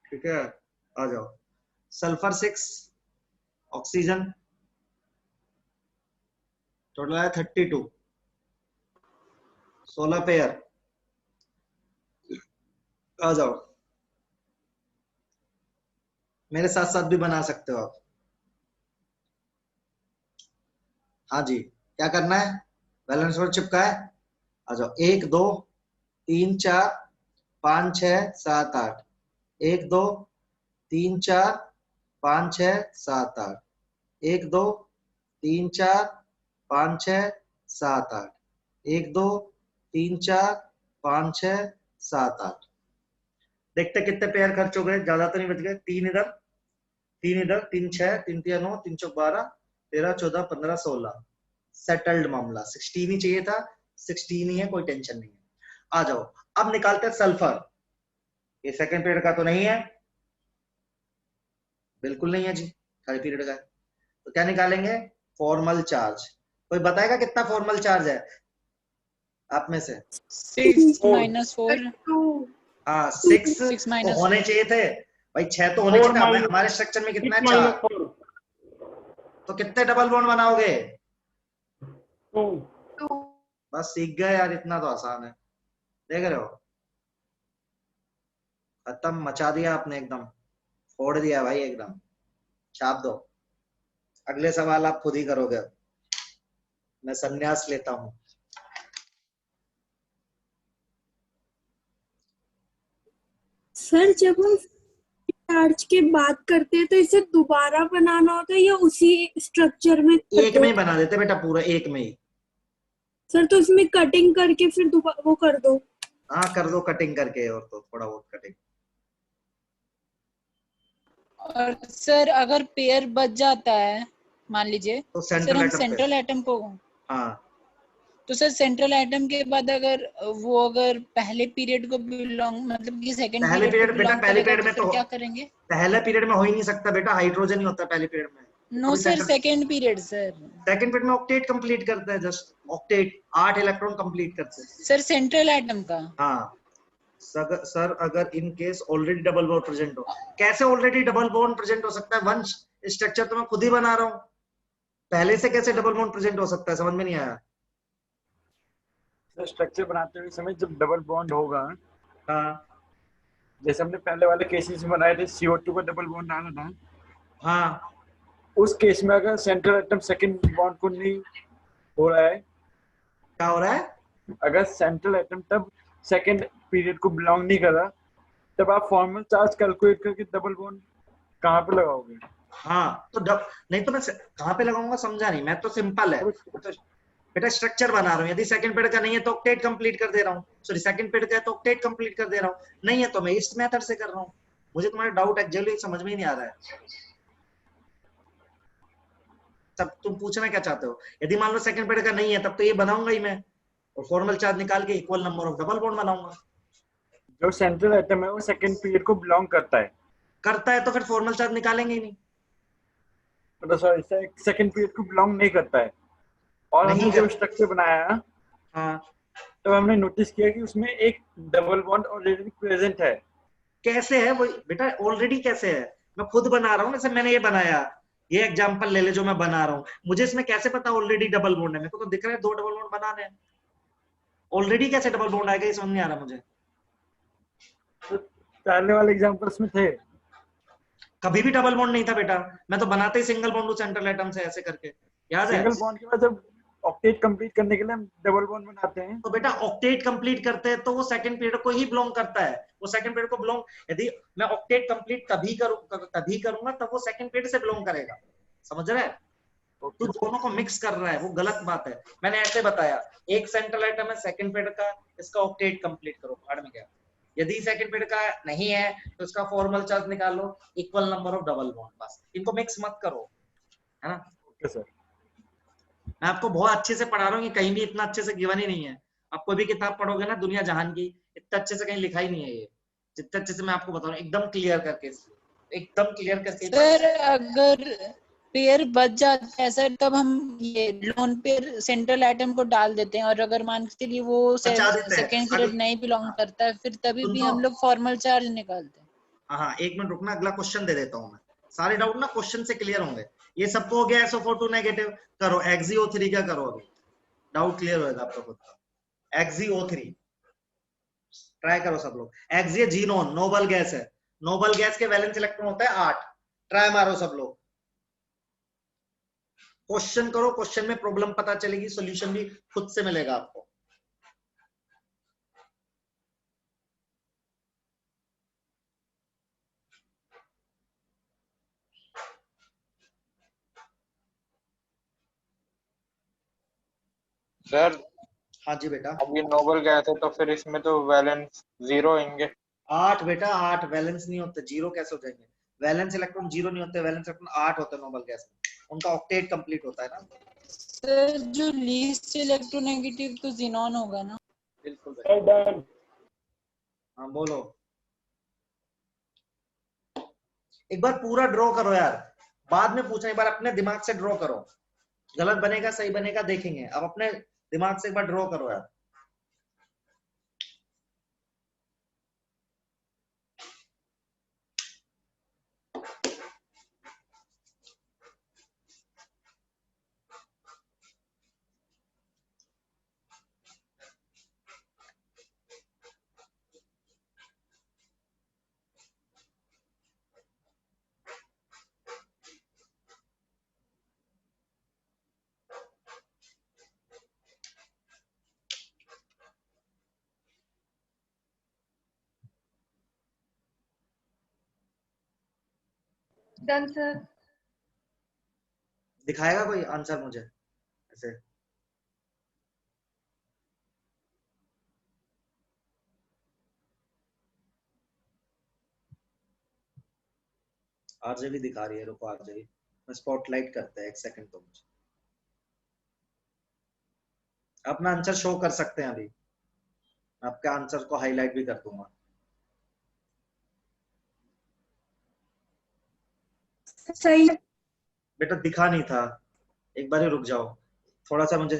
ठीक है। आ जाओ, सल्फर 6 ऑक्सीजन, टोटल है 32, 16 पेयर। आ जाओ, मेरे साथ साथ भी बना सकते हो आप। हाँ जी, क्या करना है? बैलेंस बोर्ड चिपका है। आ जाओ, 1 2 3 4 5 6 7 8, 1 2 3 4 5 6 7 8, 1 2 3 4 5 6 7 8, 1 2 3 4 5 6 7 8। देखते कितने पेयर खर्च हो गए, ज्यादा तो नहीं बच गए। 3 इधर 3 इधर, 3 6 3 3 9 3 4 12 13 14 15 16, सेटल्ड मामला। 16 ही चाहिए था, 16 ही है, कोई टेंशन नहीं है। आ जाओ, अब निकालते हैं सल्फर। ये सेकंड पीरियड का तो नहीं है, बिल्कुल नहीं है जी, थर्ड पीरियड का है। तो क्या निकालेंगे? Formal charge. कोई बताएगा कितना फॉर्मल चार्ज है आप में से? 6 - 4 हाँ 6 6 तो - होने चाहिए थे भाई, 6 तो होने चाहिए थे। हमारे स्ट्रक्चर में कितना है? 4। 4। तो कितने डबल बॉन्ड बनाओगे? 2। बस सीख गए यार, इतना तो आसान है। देख रहे हो, खत्म, मचा दिया आपने, एकदम फोड़ दिया भाई, एकदम छाप दो। अगले सवाल आप खुद ही करोगे, मैं संन्यास लेता हूं। सर जब हम चार्ज की बात करते हैं तो इसे दोबारा बनाना होता है या उसी स्ट्रक्चर में एक में ही बना देते बेटा, पूरा एक में ही। सर तो इसमें कटिंग करके फिर दोबारा वो कर दो। हाँ कर दो कटिंग करके, और तो थोड़ा बहुत कटिंग। और सर अगर पेयर बच जाता है, मान लीजिए तो सर सेंट्रल हम एटम पे, सेंट्रल एटम को, हाँ तो सर सेंट्रल एटम के बाद अगर वो अगर पहले पीरियड को बिलोंग, मतलब कि सेकंड पहले पीरियड को पीरियड बेटा, बिलोंग पहले करेगा पीरियड तो में फिर तो क्या करेंगे? पहले पीरियड में हो ही नहीं सकता बेटा, हाइड्रोजन ही होता है पहले पीरियड में। नो अभी sir, second period sir. Second period में ऑक्टेट कंप्लीट करता है, जस्ट ऑक्टेट 8 इलेक्ट्रॉन कंप्लीट करते हैं। सर सेंट्रल एटम का। हाँ सर, अगर in case already double bond present हो। कैसे ऑलरेडी डबल बॉन्ड प्रेजेंट हो सकता है? वंश स्ट्रक्चर तो मैं खुद ही बना रहा हूँ, पहले से कैसे डबल बॉन्ड प्रेजेंट हो सकता है? समझ में नहीं आया। स्ट्रक्चर बनाते हुए समय जब डबल बॉन्ड होगा, हाँ जैसे हमने पहले वाले केसेस में बनाए थे, CO2 का डबल बॉन्ड आना था, हाँ, उस केस में अगर सेंट्रल एटम सेकंड बॉन्ड को नहीं हो रहा है, क्या हो रहा है? अगर सेंट्रल एटम तब सेकंड पीरियड को बिलोंग नहीं कर रहा, तब आप फॉर्मल चार्ज कैलकुलेट करके डबल बॉन्ड कहाँ पे लगाओगे? हाँ तो नहीं तो मैं कहाँ पे लगाऊंगा, समझा नहीं मैं। तो सिंपल है बेटा, स्ट्रक्चर बना रहा हूँ। यदि सेकंड पीरियड का नहीं है तो ऑक्टेट कंप्लीट कर दे रहा हूँ, सॉरी सेकंड पीरियड का है तो ऑक्टेट कंप्लीट कर दे रहा हूँ, नहीं है तो मैं इस मेथड से कर रहा हूँ। मुझे तुम्हारा डाउट एक्चुअली समझ में ही नहीं आ रहा है। तब तुम पूछना क्या चाहते हो? यदि मान लो सेकंड पीरियड का नहीं है तब तो ये बनाऊंगा ही मैं, और फॉर्मल चार्ज निकाल के equal number of double bond बनाऊंगा। जो सेंट्रल एटम है वो सेकंड पीरियड को बिलोंग करता है, तो फिर फॉर्मल चार्ज निकालेंगे ही नहीं। मतलब सॉरी सेकंड पीरियड को बिलोंग नहीं करता है। और नहीं हमने जब स्ट्रक्चर बनाया हाँ, तो हमने नोटिस किया कि उसमें एक डबल बॉन्ड ऑलरेडी प्रेजेंट है। कैसे है वो बेटा? ऑलरेडी कैसे है? मैं खुद बना रहा हूँ, जैसे मैंने ये बनाया, ये एग्जांपल ले ले जो मैं बना रहा हूँ, मुझे इसमें कैसे पता ऑलरेडी डबल बॉन्ड है? मेरे को तो दिख रहा है 2 डबल बॉन्ड बनाने हैं, ऑलरेडी कैसे डबल बॉन्ड आएगा ये समझ नहीं आ रहा मुझे। तो पहले वाले एग्जांपल्स में थे, कभी भी डबल बॉन्ड नहीं था बेटा, मैं तो बनाते ही सिंगल बॉन्ड सेंट्रल एटम से ऐसे करके, याद है? सिंगल बॉन्ड के बाद जब ऑक्टेट कंप्लीट करने के लिए हम डबल बॉन्ड बनाते हैं। तो बेटा ऑक्टेट कंप्लीट करते हैं तो वो सेकंड पीरियड को ही बिलोंग करता है, वो सेकंड पीरियड को बिलोंग, यदि मैं ऑक्टेट कंप्लीट तभी करूंगा तब वो सेकंड पीरियड से बिलोंग करेगा, समझ रहा है? तो दोनों को मिक्स कर रहा है, वो गलत बात है। मैंने ऐसे बताया, एक सेंट्रल आइटम है सेकंड पीरियड का, इसका ऑक्टेट कंप्लीट करो, भाड़ में गया। यदि सेकंड पीरियड का नहीं है तो इसका फॉर्मल चार्ज निकालो, equal number of double bond, बस इनको मिक्स मत करो, है ना? Okay sir. मैं आपको बहुत अच्छे से पढ़ा रहा हूँ, कहीं भी इतना अच्छे से गिवन ही नहीं है। आप कोई भी किताब पढ़ोगे ना दुनिया जहान की, इतना अच्छे से कहीं लिखा ही नहीं है ये, जितने अच्छे से मैं आपको बता रहा हूँ, एकदम क्लियर करके, एकदम क्लियर करके। सर अगर पेयर बच जाता है सर, तब हम ये लोन पेयर सेंट्रल आइटम को डाल देते हैं, और अगर मान के चलिए वो बचा देते हैं। सेकंड पीरियड नहीं बिलोंग करता है, फिर तभी भी हम लोग फॉर्मल चार्ज निकालते हैं। हाँ, एक मिनट रुकना, अगला क्वेश्चन दे देता हूँ मैं, सारे डाउट ना क्वेश्चन से क्लियर होंगे। ये सबको हो गया SO4 नेगेटिव, करो XeO3 का करो, अभी डाउट क्लियर होगा आपका खुद का। XeO3 ट्राई करो सब लोग। Xe जीनोन नोबल गैस है, नोबल गैस के वैलेंस इलेक्ट्रॉन होता है 8, ट्राई मारो सब लोग, क्वेश्चन करो, क्वेश्चन में प्रॉब्लम पता चलेगी, सॉल्यूशन भी खुद से मिलेगा आपको। सर हाँ जी बेटा। अब ये नोबल गए थे तो फिर इसमें तो वैलेंस 0 होंगे। 8 बेटा, 8 वैलेंस नहीं होते, 0 कैसे हो जाएंगे? वैलेंस इलेक्ट्रॉन 0 नहीं होते, वैलेंस इलेक्ट्रॉन 8 होते हैं नोबल गैस में, उनका ऑक्टेट कंप्लीट होता है ना। सर जो लीस्ट इलेक्ट्रोनेगेटिव तो ज़ीनॉन होगा ना? बिल्कुल बेटा। डन। हाँ बोलो, एक बार पूरा ड्रॉ करो यार, बाद में पूछना, एक बार अपने दिमाग से ड्रॉ करो, गलत बनेगा सही बनेगा देखेंगे, अब अपने दिमाग से एक बार ड्रॉ करो यार। Done sir. दिखाएगा कोई आंसर मुझे ऐसे? आरजेबी दिखा रही है, रुको आरजेबी मैं स्पॉटलाइट करते हैं, एक सेकंड तो मुझे अपना आंसर शो कर सकते हैं अभी, आपके आंसर को हाईलाइट भी कर दूंगा। सही बेटा दिखा नहीं था, एक बार ही रुक जाओ थोड़ा सा मुझे।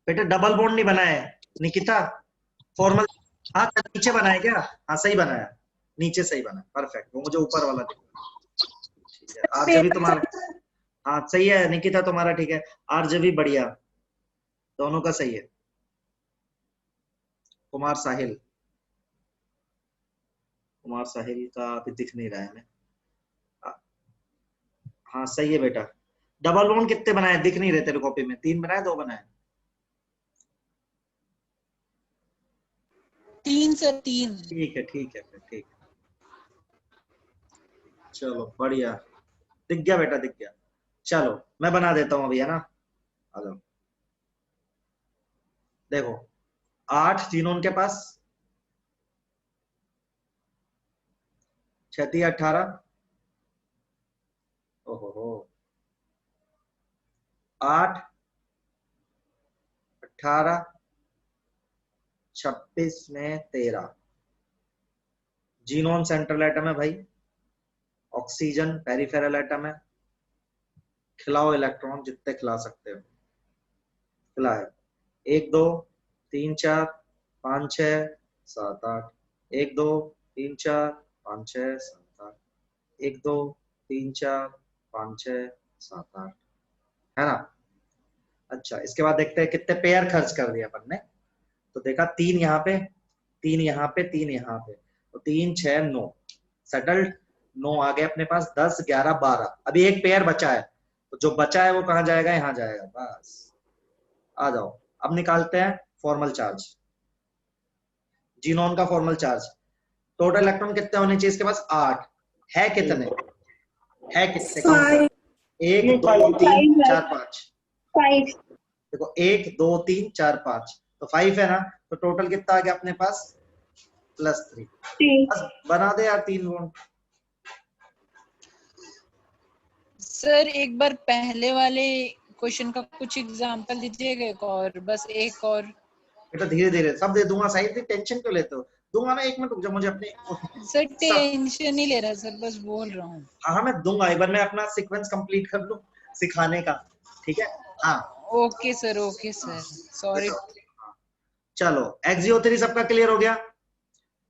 बेटा डबल बॉन्ड नहीं बनाया है निकिता, फॉर्मल, हाँ नीचे बनाया क्या? हाँ सही बनाया, नीचे सही बना, परफेक्ट, वो मुझे ऊपर वाला दिखा। ठीक है, आरजेबी तुम्हारा, हाँ सही है निकिता तुम्हारा, ठीक है, आरजेबी बढ़िया, दोनों का सही है। कुमार साहिल, कुमार साहिल का अभी दिख नहीं रहा है हमें। हाँ सही है बेटा। डबल बॉन्ड कितने बनाए दिख नहीं रहे तेरे कॉपी में? 3 बनाए 2 बनाए? 3 सर, 3। ठीक है ठीक है फिर, ठीक है चलो बढ़िया, दिख गया बेटा दिख गया। चलो मैं बना देता हूँ अभी, है ना, आ जाओ। देखो 8 जीनोन के पास, 6 18, ओहो 8 18 26 में 13, जीनोन सेंट्रल एटम है भाई, ऑक्सीजन पेरिफेरल एटम है, खिलाओ इलेक्ट्रॉन जितने खिला सकते हो, खिलाए 1 2 3 4 5 6 7 8, 1 2 3 4 5 6 7 8, 1 2 3 4 5 6 7 8, है ना। अच्छा इसके बाद देखते हैं कितने पेयर खर्च कर दिया अपन ने, तो देखा 3 यहाँ पे, 3 यहाँ पे, 3 यहाँ पे, तो 3 6 9 सेटल्ड, 9 आ गए अपने पास, 10 11 12, अभी एक पेयर बचा है, तो जो बचा है वो कहाँ जाएगा? यहाँ जाएगा, बस आ जाओ, अब निकालते हैं फॉर्मल चार्ज, जीनोन का फॉर्मल चार्ज। टोटल इलेक्ट्रॉन कितने होने चाहिए इसके पास? 8 है। कितने है? कितने काउंट कर? 1 2 3 4 5। 5 देखो 1 2 3 4 5 तो 5 है ना, तो टोटल कितना आ गया अपने पास? +3। बस बना दे यार 3 बॉन्ड। सर एक बार पहले वाले क्वेश्चन का कुछ एग्जांपल दीजिएगा, एक और, बस एक और। बेटा धीरे धीरे सब दे दूंगा, साइड पे टेंशन क्यों लेते हो? दूंगा ना, 1 मिनट रुक जाओ, मुझे अपने सर टेंशन नहीं ले रहा सर, बस बोल रहा हूँ। हाँ मैं दूंगा, एक बार मैं अपना सीक्वेंस कंप्लीट कर लूं सिखाने का, ठीक है? हाँ okay sir, okay sir, sorry. चलो एक्सियो-3 सबका क्लियर हो गया।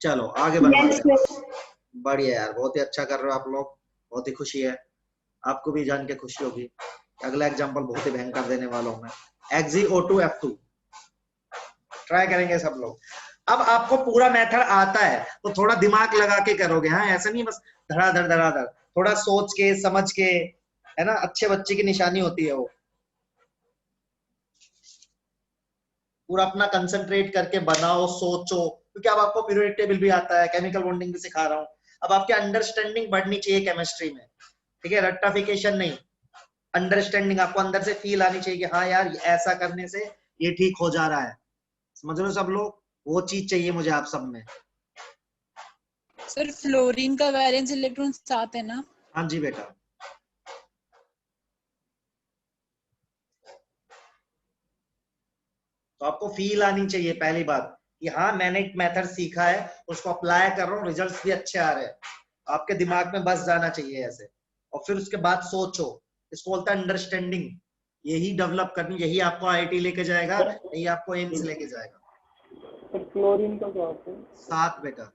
चलो आगे बढ़ते हैं। बढ़िया यार, बहुत ही अच्छा कर रहे हो आप लोग, बहुत ही खुशी है, आपको भी जान के खुशी होगी। अगला एग्जांपल बहुत ही भयंकर देने वाला हूं मैं, XeO2F2 ट्राई करेंगे सब लोग। अब आपको पूरा मेथड आता है तो थोड़ा दिमाग लगा के करोगे, हाँ ऐसा नहीं बस धड़ाधड़, थोड़ा सोच के समझ के, है ना, अच्छे बच्चे की निशानी होती है वो। पूरा अपना कंसंट्रेट करके बनाओ, सोचो, क्योंकि अब आपको पीरियोडिक टेबल भी आता है, केमिकल बॉन्डिंग भी सिखा रहा हूँ। अब आपकी अंडरस्टैंडिंग बढ़नी चाहिए केमिस्ट्री में, ठीक है? रट्टाफिकेशन नहीं, अंडरस्टैंडिंग, आपको अंदर से फील आनी चाहिए कि हाँ यार ऐसा करने से ये ठीक हो जा रहा है। समझ रहे हो सब लोग? वो चीज चाहिए मुझे आप सब में। सर फ्लोरीन का वैलेंस इलेक्ट्रॉन 7 है ना? हाँ जी बेटा। तो आपको फील आनी चाहिए पहली बात कि हाँ मैंने एक मेथड सीखा है, उसको अप्लाई कर रहा हूँ, रिजल्ट्स भी अच्छे आ रहे हैं। आपके दिमाग में बस जाना चाहिए ऐसे, और फिर उसके बाद सोचो। इसको बोलता है अंडरस्टैंडिंग, यही डेवलप करनी, यही आपको IIT लेके जाएगा, यही आपको एम्स लेके जाएगा। सर क्लोरीन का क्या होता है? 7 बेटा।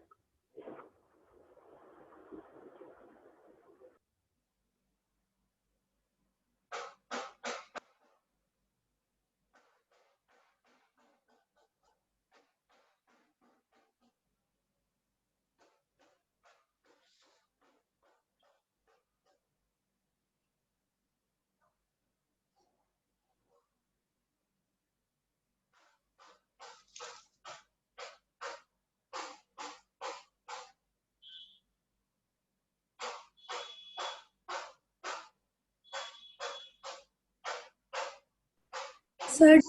सर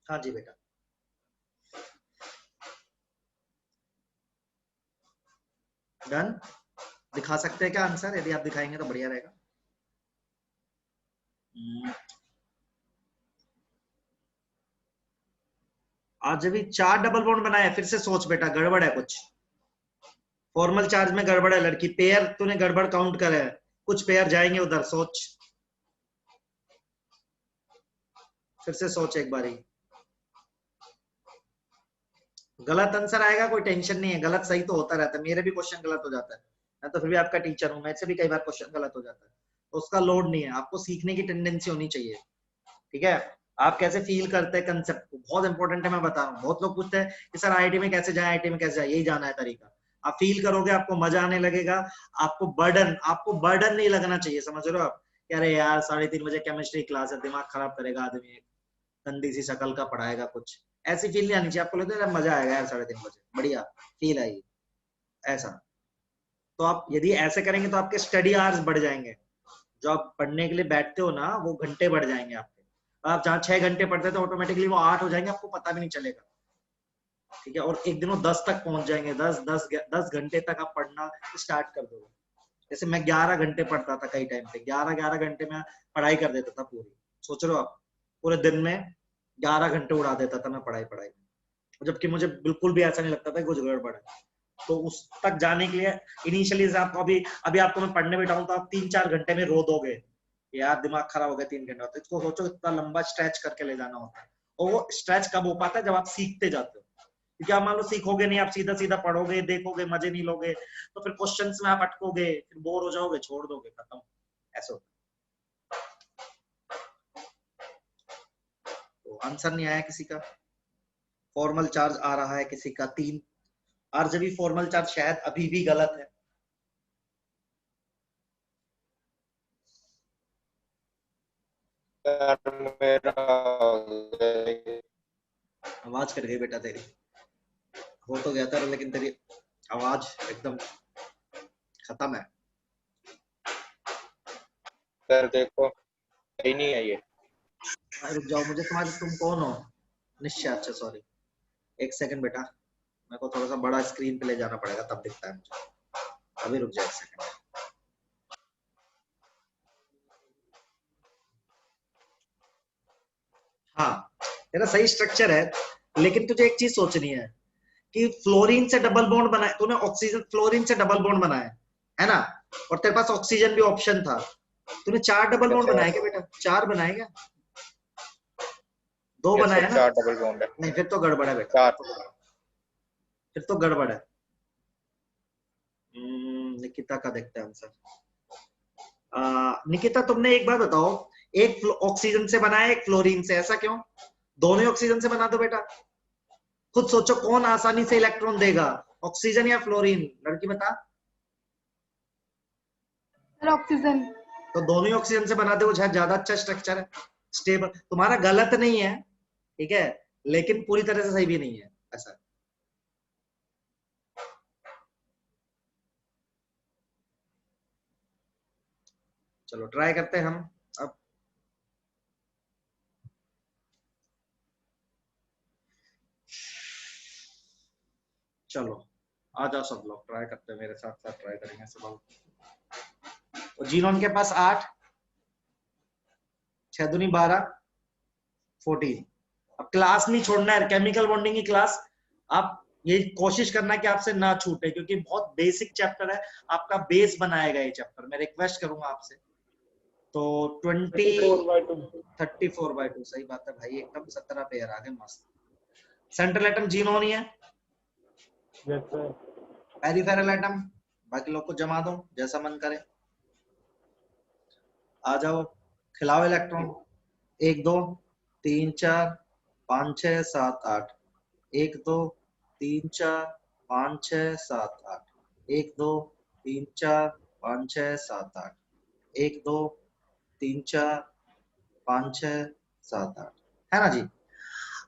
हाँ जी बेटा। डन? दिखा सकते हैं क्या आंसर? यदि आप दिखाएंगे तो बढ़िया रहेगा। आज भी 4 डबल बॉन्ड बनाए, फिर से सोच बेटा, गड़बड़ है कुछ। फॉर्मल चार्ज में गड़बड़ है लड़की, पेयर तूने गड़बड़ काउंट करे है, कुछ पेयर जाएंगे उधर, सोच, फिर से सोच एक बारी। गलत आंसर आएगा कोई टेंशन नहीं है, गलत सही तो होता रहता है, मेरे भी क्वेश्चन गलत हो जाता है, मैं तो फिर भी आपका टीचर हूं, मेरे से भी कई बार क्वेश्चन गलत हो जाता है, तो उसका लोड नहीं है, आपको सीखने की टेंडेंसी होनी चाहिए, ठीक है? आप कैसे फील करते हैं कंसेप्ट को, बहुत इंपॉर्टेंट है, मैं बता रहा हूँ। बहुत लोग पूछते हैं कि सर IIT में कैसे जाए, IIT में कैसे जाए, यही जाना है तरीका। आप फील करोगे, आपको मजा आने लगेगा, आपको बर्डन नहीं लगना चाहिए, समझ रहे हो आप? कि अरे यार 3:30 बजे केमिस्ट्री क्लास है, दिमाग खराब करेगा आदमी, गंदी सी शक्ल का पढ़ाएगा, कुछ ऐसी फील नहीं आनी चाहिए आपको। लगता है मजा आएगा यार 3:30 बजे, बढ़िया फील आएगी ऐसा। तो आप यदि ऐसे करेंगे तो आपके स्टडी आवर्स बढ़ जाएंगे, जो आप पढ़ने के लिए बैठते हो ना, वो घंटे बढ़ जाएंगे आपके। आप जहाँ 6 घंटे पढ़ते थे ऑटोमेटिकली वो 8 हो जाएंगे, आपको पता भी नहीं चलेगा, ठीक है? और एक दिन वो 10 तक पहुंच जाएंगे, 10 घंटे तक आप पढ़ना स्टार्ट कर दोगे। जैसे मैं 11 घंटे पढ़ता था कई टाइम पे, 11 घंटे में पढ़ाई कर देता था पूरी। सोच रहे हो आप, पूरे दिन में 11 घंटे उड़ा देता था मैं पढ़ाई में, जबकि मुझे बिल्कुल भी ऐसा नहीं लगता था कुछ गड़बड़ है। तो उस तक जाने के लिए इनिशियली आपको अभी आपको मैं पढ़ने बैठाऊं तो आप 3-4 घंटे में रो दोगे, यार दिमाग खराब हो गया 3 घंटे। तो इसको सोचो इतना लंबा स्ट्रेच करके ले जाना होता है, और वो स्ट्रेच कब हो पाता है? जब आप सीखते जाते हो। क्योंकि आप मान लो सीखोगे नहीं, आप सीधा सीधा पढ़ोगे, देखोगे, मजे नहीं लोगे, तो फिर क्वेश्चंस में आप अटकोगे, फिर बोर हो जाओगे, छोड़ दोगे, खत्म, ऐसा होता है। तो आंसर नहीं आया किसी का? फॉर्मल चार्ज आ रहा है किसी का 3, आरजीबी फॉर्मल चार्ज शायद अभी भी गलत है, सर मेरा आवाज कट गई बेटा तेरी, हो तो गया था लेकिन तेरी आवाज एकदम खत्म है। सर देखो सही नहीं है ये। रुक जाओ, मुझे तुम्हारे, तुम कौन हो? निश्चय, अच्छा सॉरी, एक सेकंड बेटा, मेरे को थोड़ा सा बड़ा स्क्रीन पे ले जाना पड़ेगा तब दिखता है मुझे, अभी रुक जाओ एक सेकंड। हाँ, तेरा सही स्ट्रक्चर है, लेकिन तुझे एक चीज सोचनी है कि फ्लोरीन से डबल बॉन्ड बनाया तूने, ऑक्सीजन फ्लोरीन से डबल बॉन्ड बनाया है ना, और तेरे पास ऑक्सीजन भी ऑप्शन था, तूने 4 डबल बॉन्ड बनाए क्या बेटा? 4 बनाए क्या? 2 यस बनाए सर, ना? 4 डबल बॉन्ड है। नहीं, फिर तो गड़बड़ है बेटा, 4। फिर तो गड़बड़ है। निकिता का देखते हैं आंसर। निकिता तुमने एक बात बताओ, एक ऑक्सीजन से बनाया, एक फ्लोरीन से, ऐसा क्यों? दोनों ही ऑक्सीजन से बना दो बेटा, खुद सोचो कौन आसानी से इलेक्ट्रॉन देगा, ऑक्सीजन या फ्लोरीन? लड़की बता। Sir oxygen. तो दोनों ही ऑक्सीजन से बना दो, ज्यादा अच्छा स्ट्रक्चर है, स्टेबल। तुम्हारा गलत नहीं है, ठीक है, लेकिन पूरी तरह से सही भी नहीं है ऐसा। चलो ट्राई करते हैं हम अब। चलो आ जाओ सब लोग, ट्राई करते हैं, मेरे साथ साथ ट्राई करेंगे सब लोग। तो जीनोन के पास 8, 6 दूनी 12, 14। अब क्लास नहीं छोड़ना है, केमिकल बॉन्डिंग की क्लास आप ये कोशिश करना कि आपसे ना छूटे, क्योंकि बहुत बेसिक चैप्टर है, आपका बेस बनाएगा ये चैप्टर। मैं रिक्वेस्ट करूंगा आपसे। तो 34/2 सही बात है भाई, एकदम 17 पेयर आ गए, मस्त। सेंट्रल एटम जीनोन ही है, यस सर। पेरिफेरल एटम बाकी लोग को जमा दो जैसा मन करे। आ जाओ, खिलाओ इलेक्ट्रॉन। 1 2 3 4 5 6 7 8, 1 2 3 4 5 6 7 8, 1 2 3 4 5 6 7 8, 1 2 3 4 5 6 7 8, है ना जी?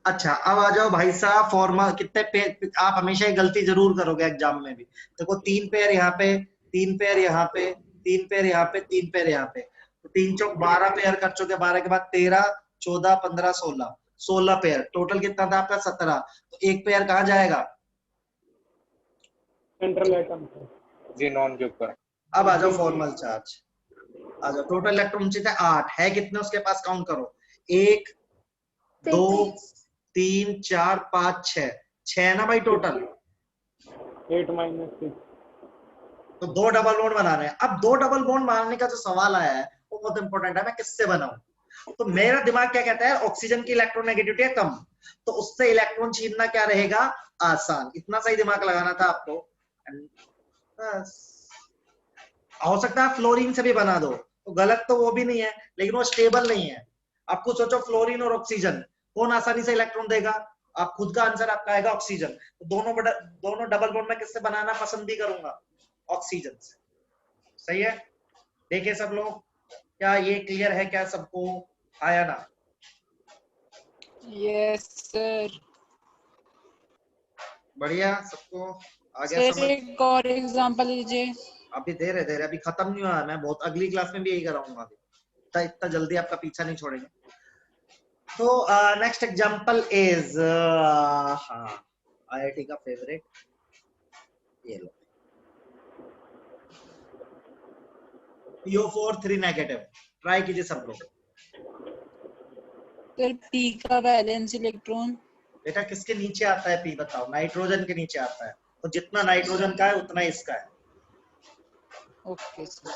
अच्छा अब आ जाओ भाई साहब, फॉर्मा कितने पेयर, आप हमेशा ये गलती जरूर करोगे एग्जाम में भी। देखो 3 पेयर यहाँ पे, 3 पेयर यहाँ पे, 3 पेयर यहाँ पे, 3 पेयर यहाँ पे, तो 3 चौक 12 पेयर कर चुके, 12 के बाद 13 14 15 16, 16 पेयर, टोटल कितना था आपका? 17। तो एक पेयर कहाँ जाएगा? Central atom sir. जीनोन के ऊपर। अब आ जाओ फॉर्मल चार्ज, आ जाओ। टोटल इलेक्ट्रॉन चाहिए 8 है, कितने उसके पास? काउंट करो, 1 2 3 4 5 6, 6 ना भाई टोटल। 8 - 6। तो 2 डबल बॉन्ड बनाने हैं। अब 2 डबल बॉन्ड बनाने का जो सवाल आया है वो बहुत इंपॉर्टेंट है, मैं किससे बनाऊं? तो मेरा दिमाग क्या कहता है, ऑक्सीजन की इलेक्ट्रोनेगेटिविटी है कम, तो उससे इलेक्ट्रॉन छीनना क्या रहेगा? आसान। इतना सही दिमाग लगाना था आपको, बस। हो सकता है फ्लोरीन से भी बना दो, तो गलत तो वो भी नहीं है, लेकिन वो स्टेबल नहीं है। आप खुद सोचो, फ्लोरीन और ऑक्सीजन कौन आसानी से इलेक्ट्रॉन देगा? आप खुद का आंसर आपका आएगा ऑक्सीजन। तो दोनों डबल बॉन्ड में किससे बनाना पसंद भी करूंगा? ऑक्सीजन से। सही है? देखिए सब लोग, क्या ये क्लियर है क्या सबको? आया ना? Yes sir. बढ़िया, सबको आ गया सर समझ? एक और एग्जांपल लीजिए। अभी दे रहे, अभी खत्म नहीं हुआ है, मैं बहुत अगली क्लास में भी यही कराऊंगा, अभी इतना जल्दी आपका पीछा नहीं छोड़ेंगे। तो नेक्स्ट एग्जांपल इज, हाँ, आईआईटी का फेवरेट, ये लो, PO4 3 नेगेटिव। ट्राई कीजिए सब लोग। सर पी का वैलेंस इलेक्ट्रॉन। बेटा किसके नीचे आता है पी? बताओ। नाइट्रोजन के नीचे आता है, तो जितना नाइट्रोजन का है उतना इसका है। Okay sir.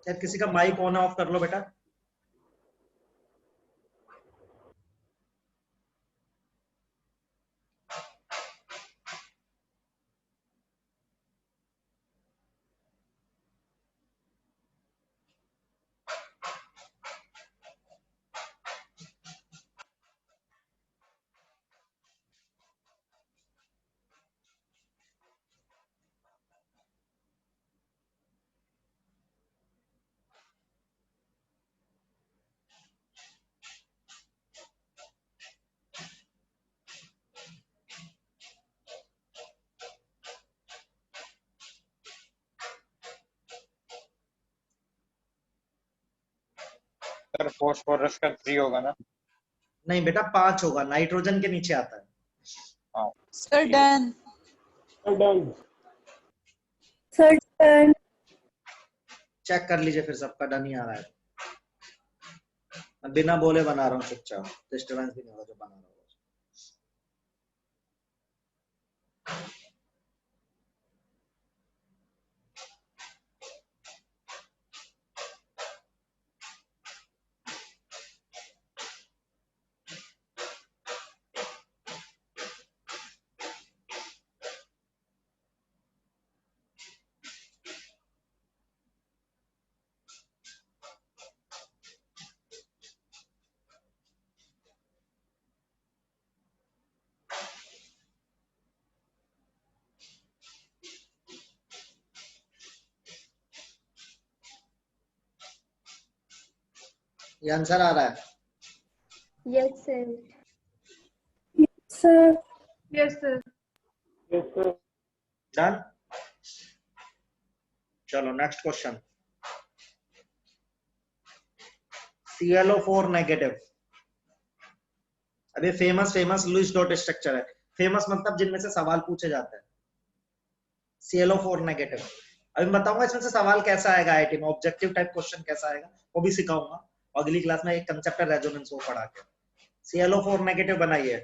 यार किसी का माइक ऑन ऑफ कर लो बेटा। सर फॉस्फोरस का 3 होगा ना? नहीं बेटा 5 होगा, नाइट्रोजन के नीचे आता है। हाँ sir done. Done. Sir done. Check कर लीजिए फिर, सबका डन ही आ रहा है। मैं बिना बोले बना रहा हूँ चुपचाप, डिस्टर्बेंस भी नहीं होगा जो बना रहा हूँ। ये आंसर आ रहा है? Yes sir. Sir Yes, sir. Yes sir. Done. चलो नेक्स्ट क्वेश्चन। ClO4 negative. अभी फेमस लुईस डॉट स्ट्रक्चर है। फेमस मतलब जिनमें से सवाल पूछे जाते हैं। ClO4 negative. अभी मैं बताऊंगा इसमें से सवाल कैसा आएगा आईआईटी में, ऑब्जेक्टिव टाइप क्वेश्चन कैसा आएगा वो भी सिखाऊंगा अगली क्लास में। एक कंसेप्ट है रेजोनेंस, वो पढ़ा के। ClO4 नेगेटिव बनाइए।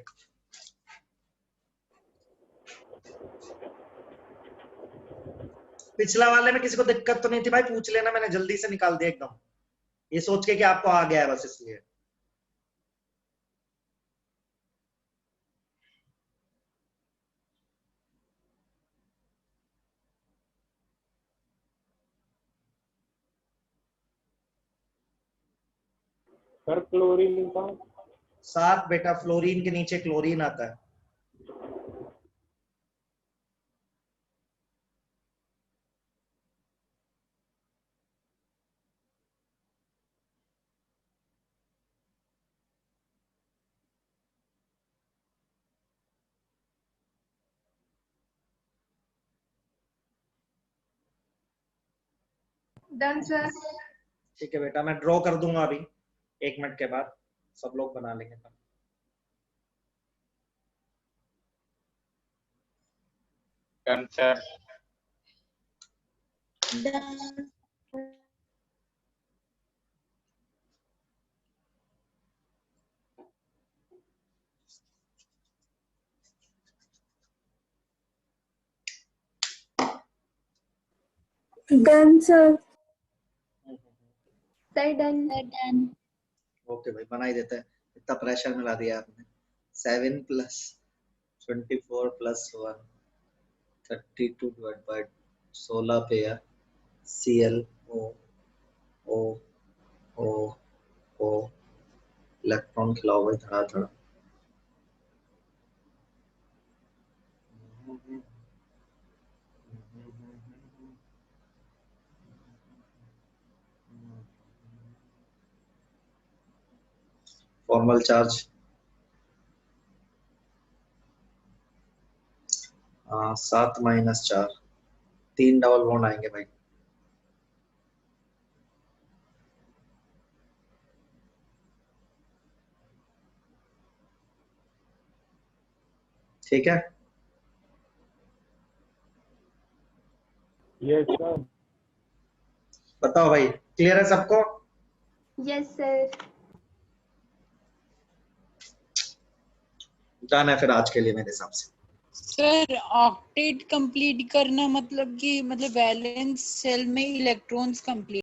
पिछला वाले में किसी को दिक्कत तो नहीं थी भाई? पूछ लेना, मैंने जल्दी से निकाल दिया एकदम, ये सोच के कि आपको आ गया है बस इसलिए। सर क्लोरीन का 7 बेटा, फ्लोरीन के नीचे क्लोरीन आता है। Done, sir. ठीक है बेटा, मैं ड्रॉ कर दूंगा अभी 1 मिनट के बाद, सब लोग बना लेंगे तब। Done sir. Done. Done sir. Sir done. Done. Okay भाई, बना ही देते हैं, इतना प्रेशर मिला दिया आपने। 7 + 24 + 1 32 डिवाइड बाय 16 पे है। ClO O O O electron खिलाओ भाई धड़ाधड़। फॉर्मल चार्ज 7 - 4, 3 डबल बॉन्ड आएंगे भाई। ठीक है, यस सर। बताओ भाई, क्लियर है सबको? Yes sir. डन है फिर आज के लिए मेरे हिसाब से। सर ऑक्टेट कंप्लीट करना मतलब कि मतलब वैलेंस सेल में इलेक्ट्रॉन्स कंप्लीट